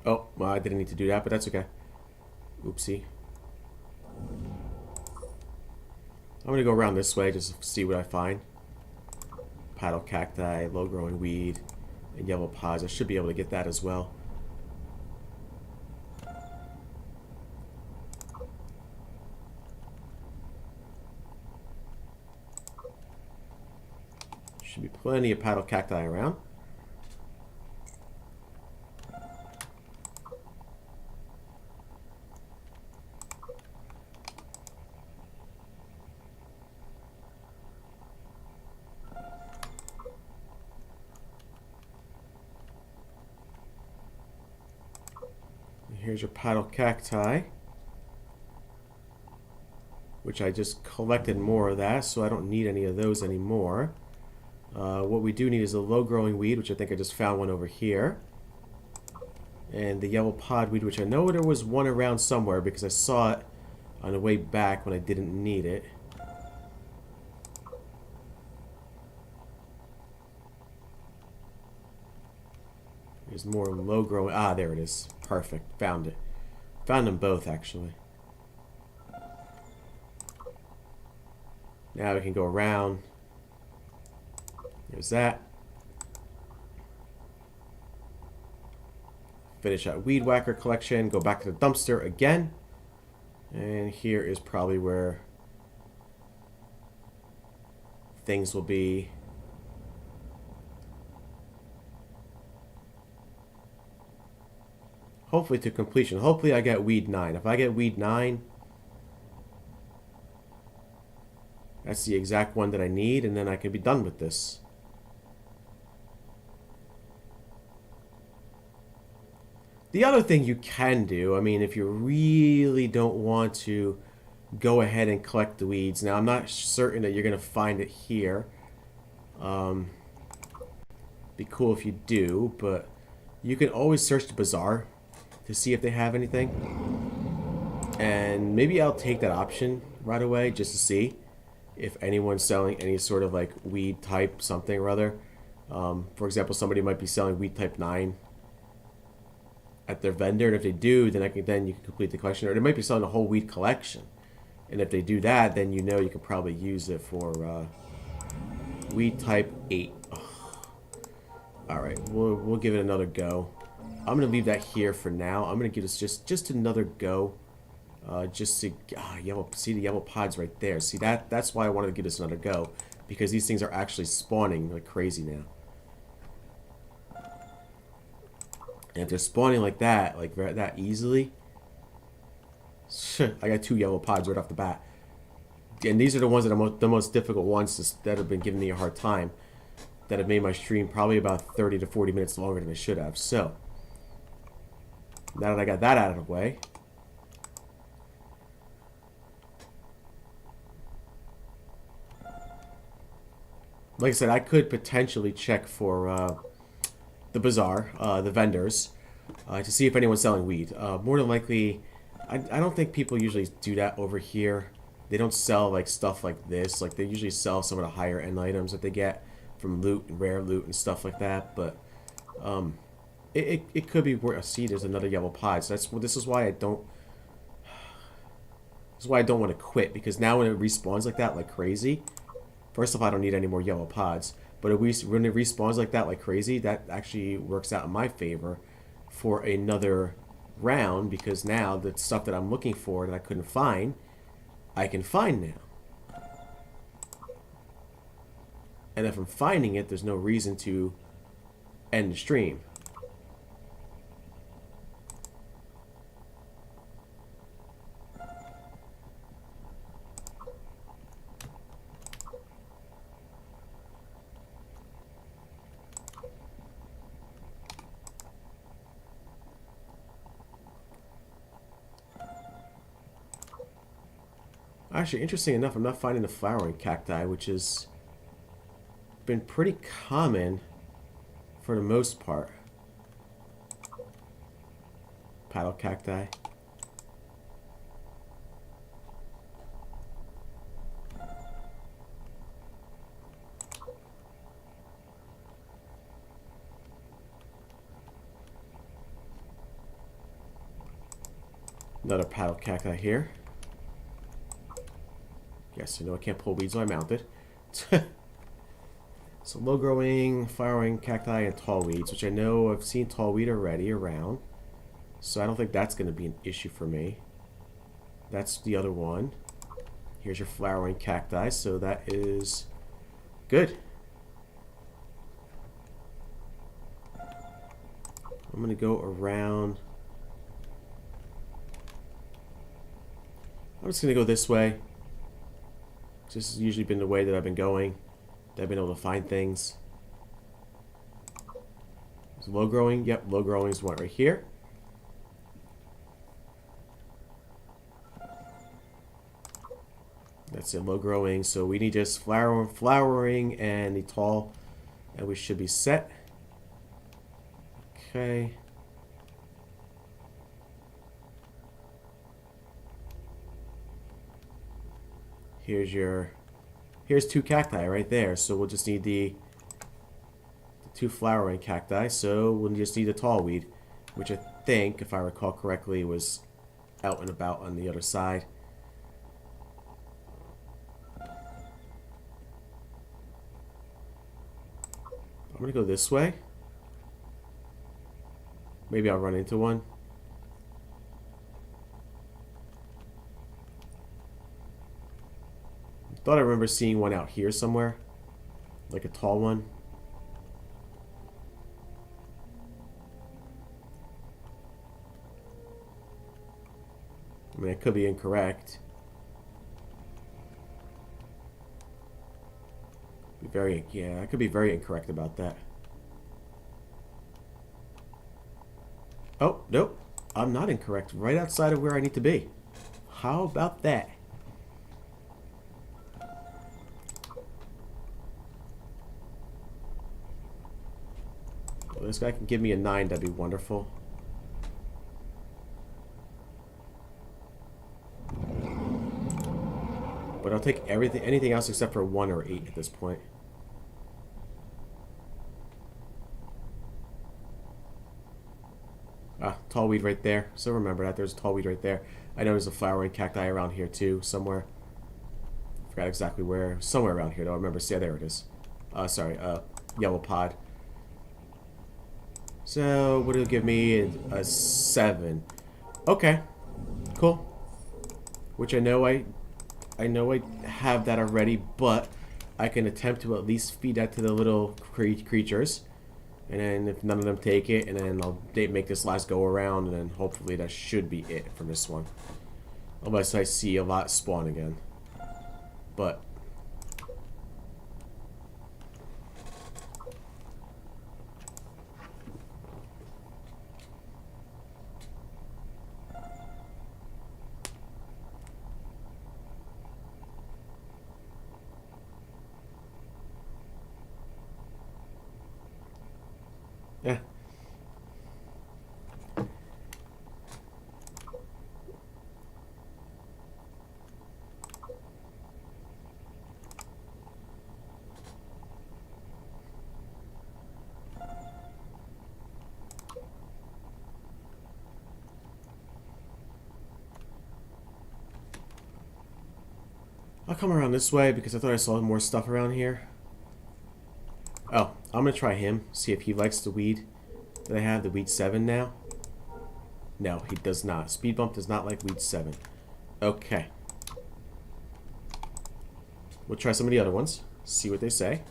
Oh, well, I didn't need to do that, but that's okay. Oopsie. I'm going to go around this way just to see what I find. Paddle cacti, low-growing weed, and yellow pods. I should be able to get that as well. Should be plenty of paddle cacti around. Here's your paddle cacti, which I just collected more of that, so I don't need any of those anymore. What we do need is a low-growing weed, which I think I just found one over here. And the yellow pod weed, which I know there was one around somewhere because I saw it on the way back when I didn't need it. There's more low-growing. Ah, there it is. Perfect. Found it. Found them both, actually. Now we can go around. There's that. Finish that weed whacker collection. Go back to the dumpster again. And here is probably where things will be. Hopefully to completion. Hopefully I get weed 9. If I get weed 9, that's the exact one that I need, and then I can be done with this. The other thing you can do, I mean, if you really don't want to go ahead and collect the weeds. Now, I'm not certain that you're going to find it here. Be cool if you do, but you can always search the bazaar to see if they have anything. And maybe I'll take that option right away just to see if anyone's selling any sort of like weed type something or other. For example, somebody might be selling weed type 9 at their vendor, and if they do, then you can complete the collection. Or they might be selling a whole weed collection, and if they do that, then you know you can probably use it for weed type 8. All right, we'll give it another go. I'm gonna leave that here for now. I'm gonna give this just another go, just to see the yellow pods right there. See that's why I wanted to give this another go, because these things are actually spawning like crazy now. And if they're spawning like that easily, I got 2 yellow pods right off the bat. And these are the ones that are the most difficult ones that have been giving me a hard time. That have made my stream probably about 30 to 40 minutes longer than it should have. So, now that I got that out of the way, like I said, I could potentially check for the bazaar, the vendors, to see if anyone's selling weed. More than likely, I don't think people usually do that over here. They don't sell like stuff like this. Like they usually sell some of the higher end items that they get from loot and rare loot and stuff like that. But it could be worth. See, there's another yellow pod. So this is why I don't. This is why I don't want to quit, because now when it respawns like that, like crazy. First off, I don't need any more yellow pods. But when it respawns like that, like crazy, that actually works out in my favor for another round, because now the stuff that I'm looking for that I couldn't find, I can find now. And if I'm finding it, there's no reason to end the stream. Actually, interesting enough, I'm not finding the flowering cacti, which has been pretty common for the most part. Paddle cacti. Another paddle cacti here. Yes, you know I can't pull weeds, so I mounted. So low-growing, flowering cacti, and tall weeds, which I know I've seen tall weed already around. So I don't think that's going to be an issue for me. That's the other one. Here's your flowering cacti, so that is good. I'm going to go around. I'm just going to go this way. This has usually been the way that I've been going. That I've been able to find things. Is low growing? Yep, low growing is one right here. That's it, low growing. So we need just flowering and the tall, and we should be set. Okay. Here's 2 cacti right there. So we'll just need the 2 flowering cacti. So we'll just need a tall weed, which I think, if I recall correctly, was out and about on the other side. I'm gonna go this way. Maybe I'll run into one. Thought I remember seeing one out here somewhere. Like a tall one. I mean, I could be incorrect. Yeah, I could be very incorrect about that. Oh, nope. I'm not incorrect. Right outside of where I need to be. How about that? Well, this guy can give me a 9, that'd be wonderful. But I'll take anything else except for a 1 or 8 at this point. Ah, tall weed right there. So remember that. There's a tall weed right there. I know there's a flowering cacti around here too, somewhere. Forgot exactly where. Somewhere around here though. I remember. Yeah, there it is. Sorry, yellow pod. So, what it'll give me is a 7. Okay. Cool. Which I know I have that already, but I can attempt to at least feed that to the little creatures. And then if none of them take it, and then I'll make this last go around, and then hopefully that should be it for this one. Unless I see a lot spawn again. But yeah. I'll come around this way because I thought I saw more stuff around here. Oh, I'm going to try him. See if he likes the weed that I have. The weed 7 now. No, he does not. Speed bump does not like weed 7. Okay. We'll try some of the other ones. See what they say.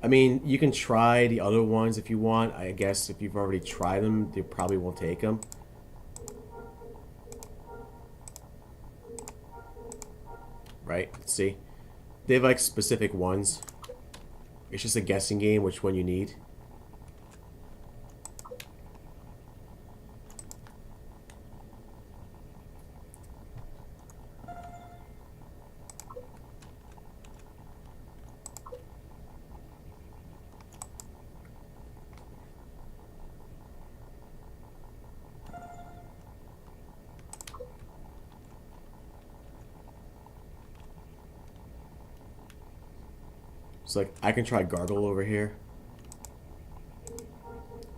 I mean, you can try the other ones if you want. I guess if you've already tried them, they probably won't take them. Right? See? They have like specific ones. It's just a guessing game which one you need. So like I can try Gargle over here.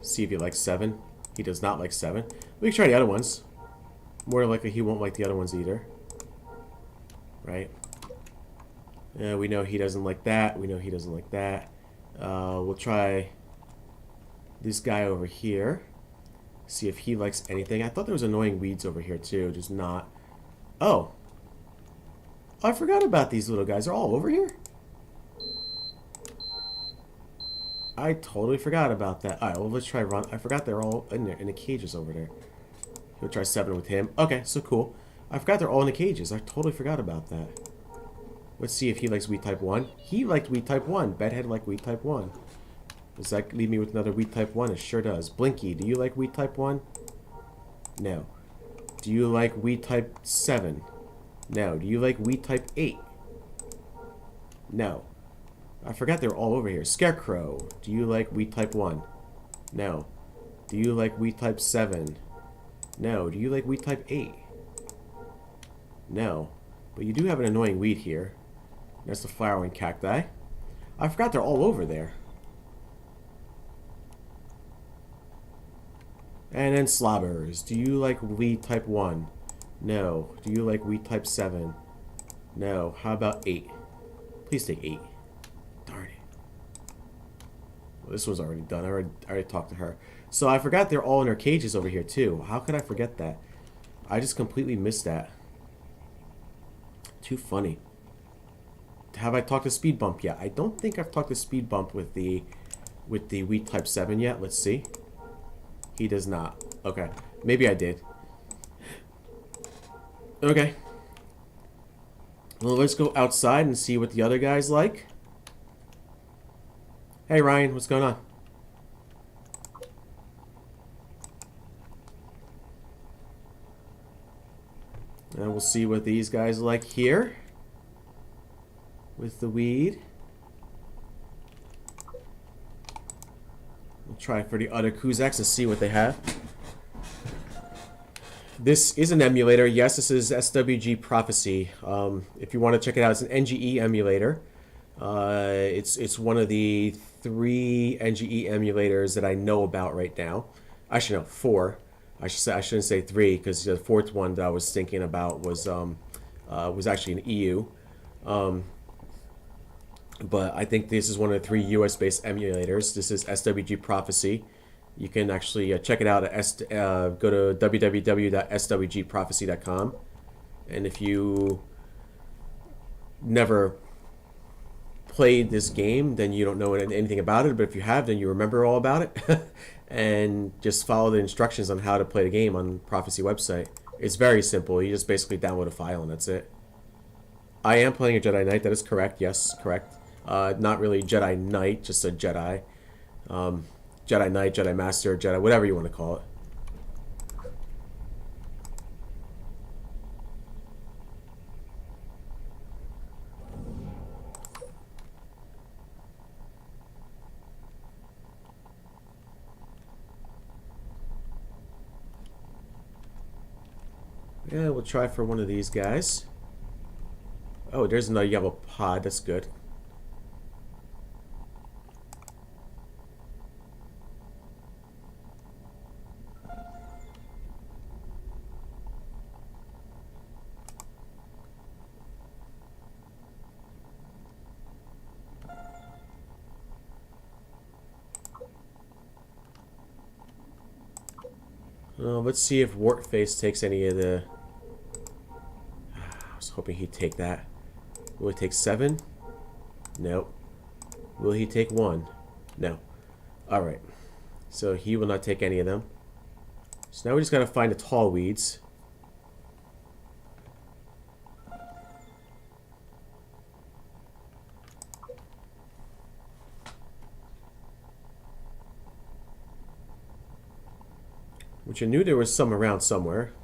See if he likes 7. He does not like 7. We can try the other ones. More than likely he won't like the other ones either. Right? We know he doesn't like that. We know he doesn't like that. We'll try this guy over here. See if he likes anything. I thought there was annoying weeds over here too. Just not. Oh. I forgot about these little guys. They're all over here? I totally forgot about that. Alright, well, let's try run. I forgot they're all in there, in the cages over there. We'll try 7 with him. Okay, so cool. I forgot they're all in the cages. I totally forgot about that. Let's see if he likes weed type 1. He liked weed type 1. Bedhead liked weed type 1. Does that leave me with another weed type 1? It sure does. Blinky, do you like weed type 1? No. Do you like weed type 7? No. Do you like weed type 8? No. I forgot they're all over here. Scarecrow, do you like weed type 1? No. Do you like weed type 7? No. Do you like weed type 8? No. But you do have an annoying weed here. That's the flowering cacti. I forgot they're all over there. And then slobbers. Do you like weed type 1? No. Do you like weed type 7? No. How about 8? Please take 8. Darn it. Well, this was already done. I already talked to her. So I forgot they're all in their cages over here too. How could I forget that? I just completely missed that. Too funny. Have I talked to Speed Bump yet? I don't think I've talked to Speed Bump with the weed type 7 yet. Let's see. He does not. Okay. Maybe I did. Okay. Well, let's go outside and see what the other guys like. Hey, Ryan. What's going on? And we'll see what these guys like here. With the weed. We'll try for the other Kusaks and see what they have. This is an emulator. Yes, this is SWG Prophecy. If you want to check it out, it's an NGE emulator. It's one of the 3 NGE emulators that I know about right now. Actually, no, 4. I shouldn't say 3 because the 4th one that I was thinking about was actually an EU. But I think this is one of the 3 US-based emulators. This is SWG Prophecy. You can actually check it out at go to www.swgprophecy.com. And if you never played this game, then you don't know anything about it. But if you have, then you remember all about it. And just follow the instructions on how to play the game on Prophecy website. It's very simple. You just basically download a file and that's it. I am playing a Jedi Knight. That is correct. Yes, correct. Not really Jedi Knight, just a Jedi. Jedi Knight, Jedi Master, Jedi, whatever you want to call it. Yeah, we'll try for one of these guys. Oh, there's another yellow pod. That's good. Let's see if Wartface takes any of the... I was hoping he'd take that. Will he take 7? Nope. Will he take 1? No. Alright. So he will not take any of them. So now we just gotta find the tall weeds. Which I knew there was some around somewhere.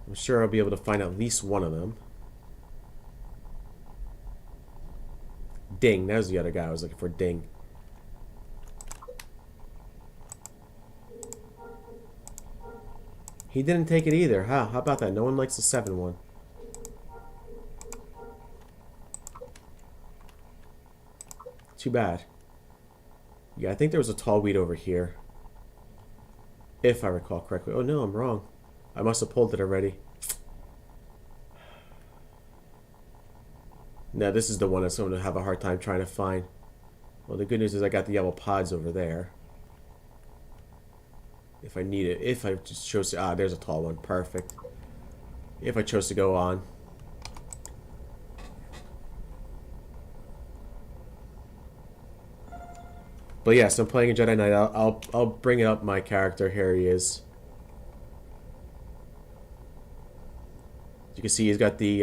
I'm sure I'll be able to find at least one of them. Ding, that was the other guy I was looking for. Ding. He didn't take it either. Huh? How about that? No one likes the 7 one. Too bad. Yeah, I think there was a tall weed over here. If I recall correctly. Oh no, I'm wrong. I must have pulled it already. No, this is the one that's going to have a hard time trying to find. Well, the good news is I got the yellow pods over there. If I need it. If I just chose to... Ah, there's a tall one. Perfect. If I chose to go on. But yes, I'm playing a Jedi Knight. I'll bring it up my character. Here he is. You can see he's got the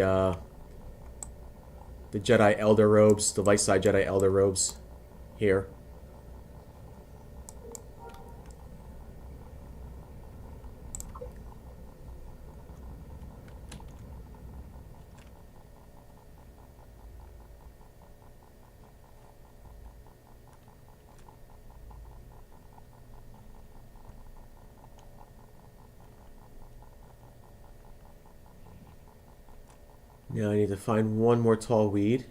Jedi Elder robes, the light side Jedi Elder robes here. Now I need to find one more tall weed.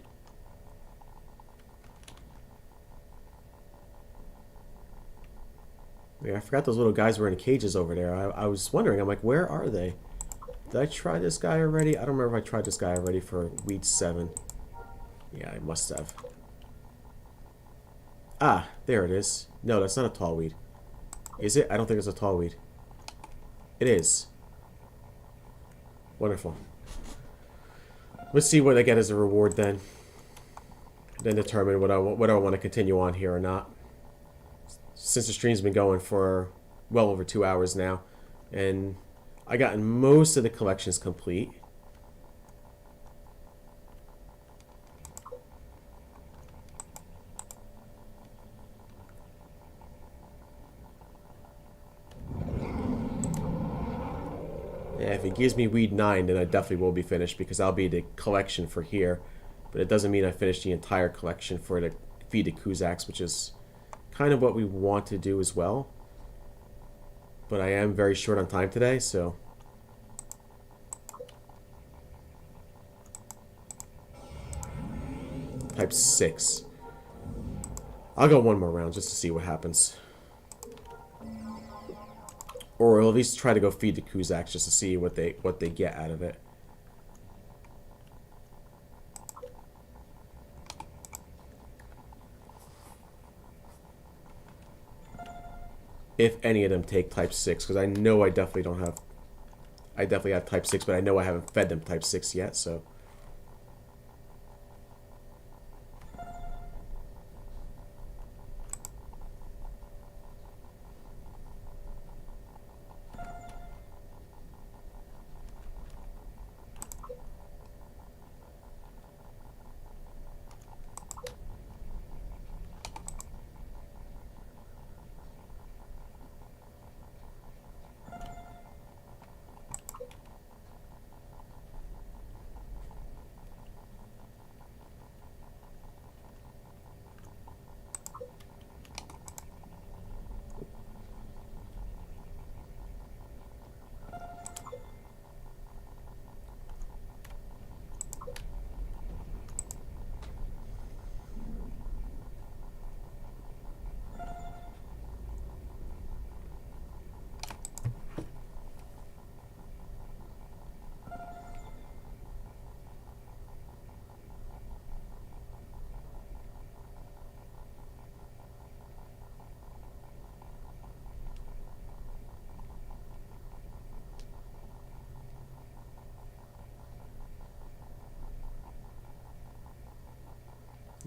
Yeah, I forgot those little guys were in cages over there. I was wondering, I'm like, where are they? Did I try this guy already? I don't remember if I tried this guy already for weed 7. Yeah, I must have. Ah, there it is. No, that's not a tall weed. Is it? I don't think it's a tall weed. It is. Wonderful. Let's see what I get as a reward then. Then determine what I want to continue on here or not. Since the stream's been going for well over 2 hours now, and I gotten most of the collections complete. Yeah, if it gives me weed 9, then I definitely will be finished because I'll be the collection for here. But it doesn't mean I finished the entire collection for the feed the Kusaks, which is kind of what we want to do as well. But I am very short on time today, so... Type 6. I'll go one more round just to see what happens. Or I'll at least try to go feed the Kusaks just to see what they get out of it. If any of them take type 6, because I know I definitely don't have... I definitely have type 6, but I know I haven't fed them type 6 yet, so...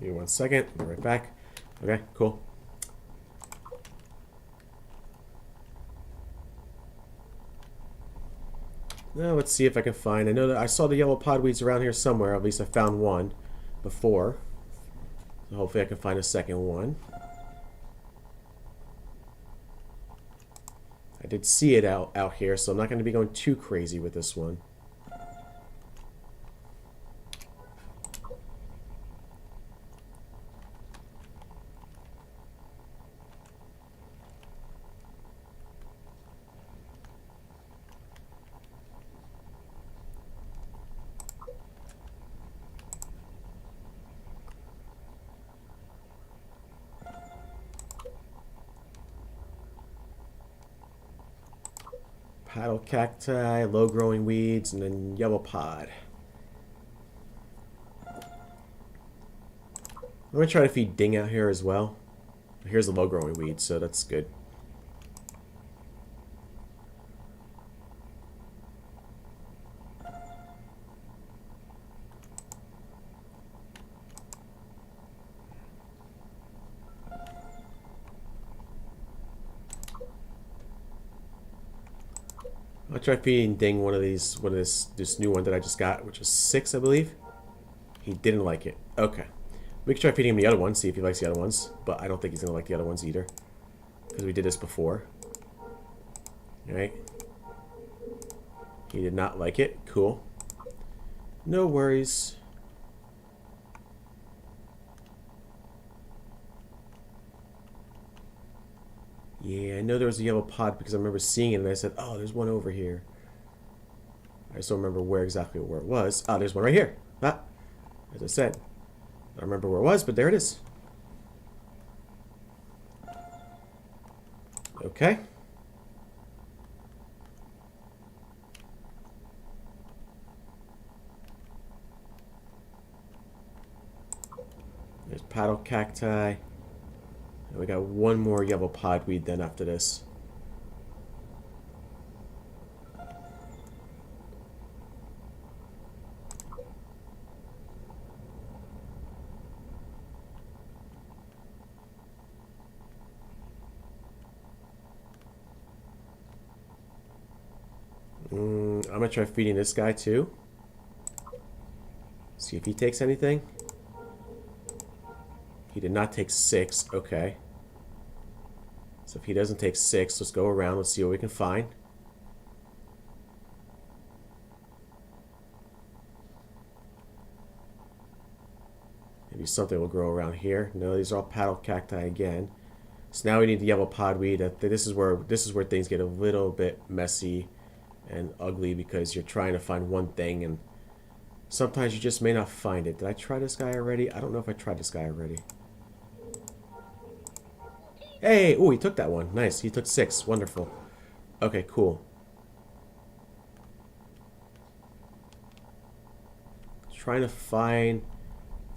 Give me 1 second. Be right back. Okay, cool. Now let's see if I can find. I know that I saw the yellow podweeds around here somewhere. At least I found one before. So hopefully I can find a second one. I did see it out here, so I'm not going to be going too crazy with this one. Paddle cacti, low-growing weeds, and then yellow pod. I'm going to try to feed ding out here as well. Here's the low-growing weed, so that's good. I'll try feeding Ding one of this new one that I just got, which is 6, I believe. He didn't like it. Okay. We can try feeding him the other one, see if he likes the other ones. But I don't think he's going to like the other ones either. Because we did this before. Alright. He did not like it. Cool. No worries. Yeah, I know there was a yellow pod because I remember seeing it and I said, oh, there's one over here. I just don't remember where exactly where it was. Oh, there's one right here. Ah, as I said. I don't remember where it was, but there it is. Okay. There's paddle cacti. And we got one more yellow podweed then after this. I'm going to try feeding this guy too. See if he takes anything. He did not take 6. Okay. So if he doesn't take 6, let's go around. Let's see what we can find. Maybe something will grow around here. No, these are all paddle cacti again. So now we need the yellow podweed. This is where things get a little bit messy and ugly because you're trying to find one thing and sometimes you just may not find it. Did I try this guy already? I don't know if I tried this guy already. Hey! Oh, he took that one. Nice. He took 6. Wonderful. Okay, cool. Trying to find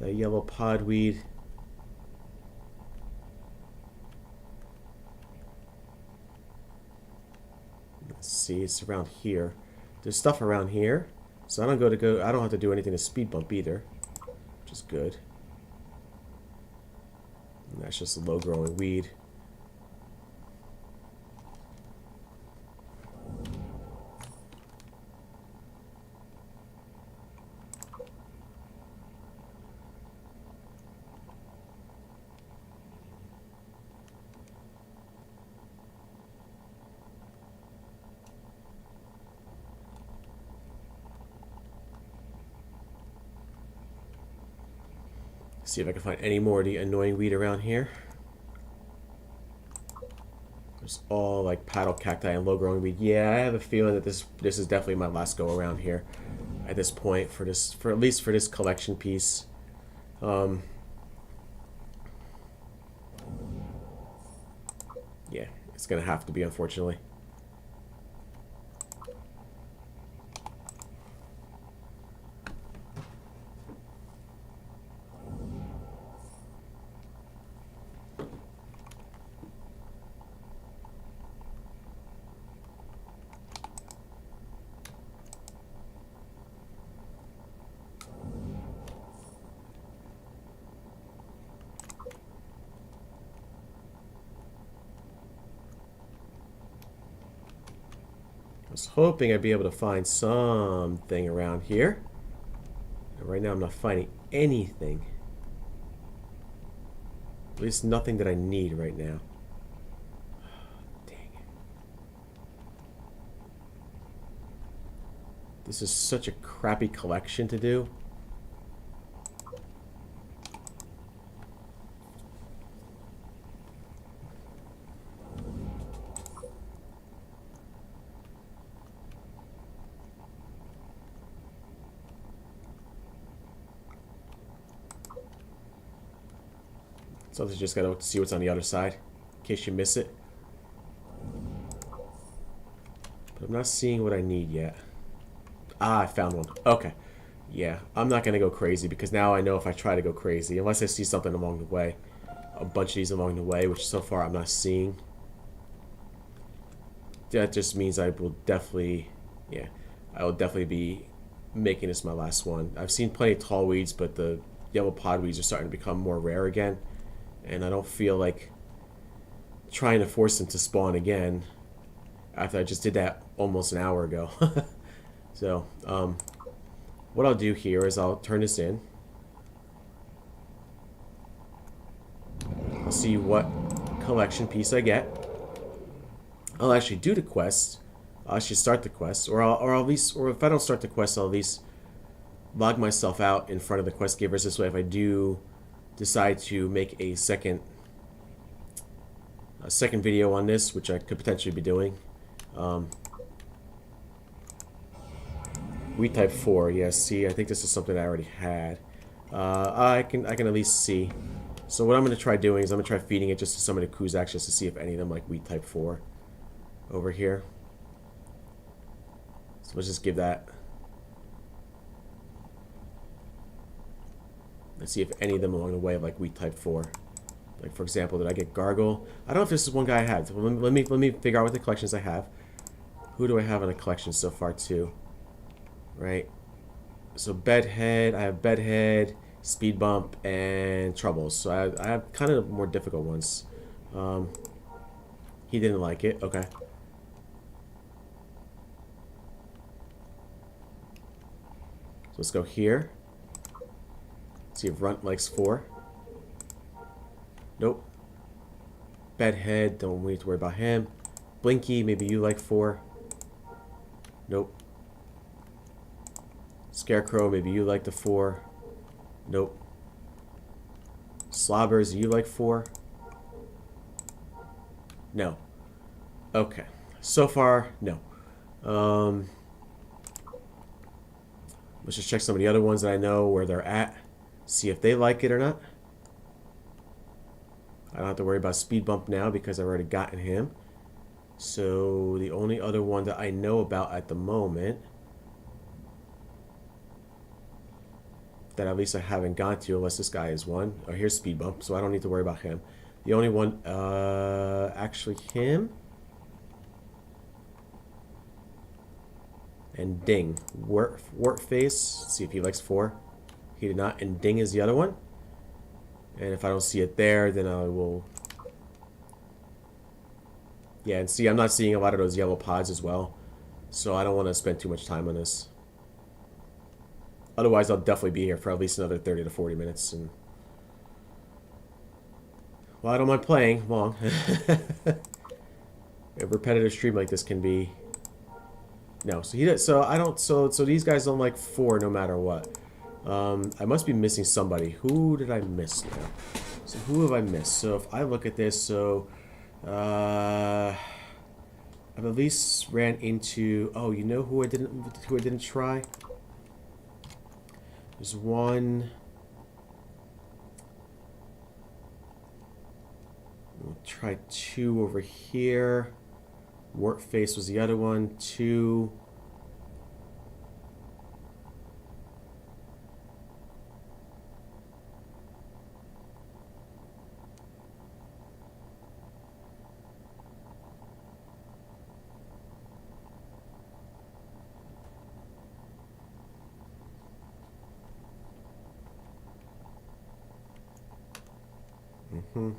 the yellow podweed. Let's see, it's around here. There's stuff around here. So I don't have to do anything to speed bump either. Which is good. And that's just a low growing weed. See if I can find any more of the annoying weed around here. There's all like paddle cacti and low growing weed. Yeah, I have a feeling that this is definitely my last go around here at this point for at least for this collection piece. Yeah, it's gonna have to be, unfortunately. was hoping I'd be able to find something around here. And right now I'm not finding anything. At least nothing that I need right now. Dang it. This is such a crappy collection to do. Sometimes you just gotta see what's on the other side, in case you miss it. But I'm not seeing what I need yet. Ah, I found one. Okay. Yeah, I'm not gonna go crazy, because now I know if I try to go crazy, unless I see something along the way. A bunch of these along the way, which so far I'm not seeing. That just means I will definitely, yeah, I will definitely be making this my last one. I've seen plenty of tall weeds, but the yellow podweeds are starting to become more rare again. And I don't feel like trying to force them to spawn again after I just did that almost an hour ago. So, what I'll do here is I'll turn this in. I'll see what collection piece I get. I'll actually do the quest. I'll actually start the quest, or at least, or if I don't start the quest, I'll at least log myself out in front of the quest givers. This way, if I do decide to make a second video on this, which I could potentially be doing. Wheat type 4, yes. See, I think this is something I already had. I can at least see. So what I'm going to try doing is I'm going to try feeding it just to some of the Kusaks just to see if any of them like wheat type 4 over here. So let's just give that. Let's see if any of them along the way have like wheat type 4. Like, for example, did I get Gargle? I don't know if this is one guy I have. Let me figure out what the collections I have. Who do I have in the collection so far too? Right. So Bedhead, I have Bedhead, Speed Bump, and Troubles. So I have kind of more difficult ones. He didn't like it. Okay. So let's go here. See if Runt likes 4. Nope. Bedhead, don't need to worry about him. Blinky, maybe you like 4. Nope. Scarecrow, maybe you like the 4. Nope. Slobbers, you like 4? No. Okay. So far, no. Let's just check some of the other ones that I know where they're at. See if they like it or not. I don't have to worry about Speed Bump now because I've already gotten him. So the only other one that I know about at the moment that at least I haven't gone to, unless this guy is one. Oh, here's Speed Bump, so I don't need to worry about him. The only one, actually him. And Ding. Wart Face, see if he likes 4. He did not, and Ding is the other one. And if I don't see it there, then I will... Yeah, and see, I'm not seeing a lot of those yellow pods as well. So I don't want to spend too much time on this. Otherwise, I'll definitely be here for at least another 30 to 40 minutes. And well, I don't mind playing long. A repetitive stream like this can be... No, so he does, so I don't, so these guys don't like 4 no matter what. I must be missing somebody. Who did I miss now? So who have I missed? So if I look at this, so I've at least ran into, oh, you know who I didn't try? There's one. We'll try 2 over here. Wart Face was the other one. 2. Mm-hmm.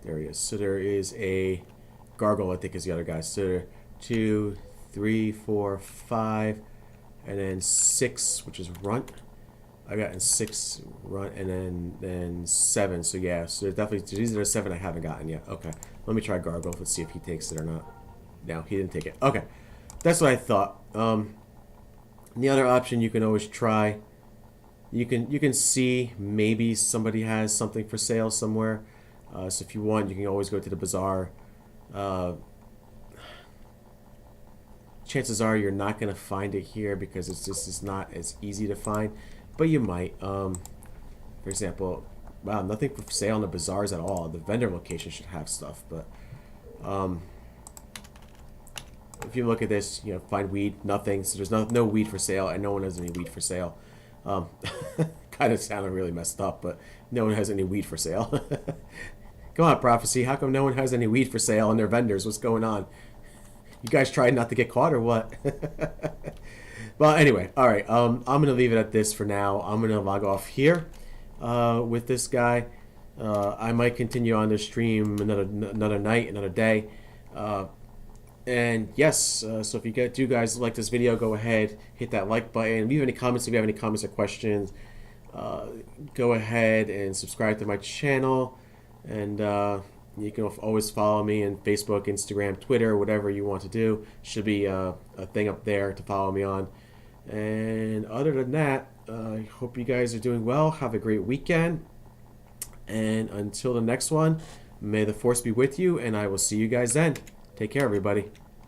There he is. So there is a gargoyle, I think is the other guy. So there 2, 3, 4, 5, and then 6, which is runt. I got in 6 runt, and then 7. So yeah, so there's definitely, these are the 7 I haven't gotten yet. Okay, let me try gargoyle. Let's see if he takes it or not. No, he didn't take it. Okay, that's what I thought. The other option you can always try. You can see maybe somebody has something for sale somewhere. So if you want, you can always go to the bazaar. Chances are you're not going to find it here because it's not as easy to find, but you might. For example, wow, nothing for sale in the bazaars at all. The vendor location should have stuff, but if you look at this, you know, find weed, nothing. So there's no weed for sale, and no one has any weed for sale. Kind of sounded really messed up, but no one has any weed for sale. Come on, Prophecy. How come no one has any weed for sale on their vendors? What's going on? You guys tried not to get caught or what? Well, anyway, all right. I'm gonna leave it at this for now. I'm gonna log off here with this guy. I might continue on this stream another night, another day. And yes, so if you do guys like this video, go ahead, hit that like button. Leave any comments if you have any comments or questions. Go ahead and subscribe to my channel. And you can always follow me on Facebook, Instagram, Twitter, whatever you want to do. Should be a thing up there to follow me on. And other than that, I hope you guys are doing well. Have a great weekend. And until the next one, may the force be with you, and I will see you guys then. Take care, everybody.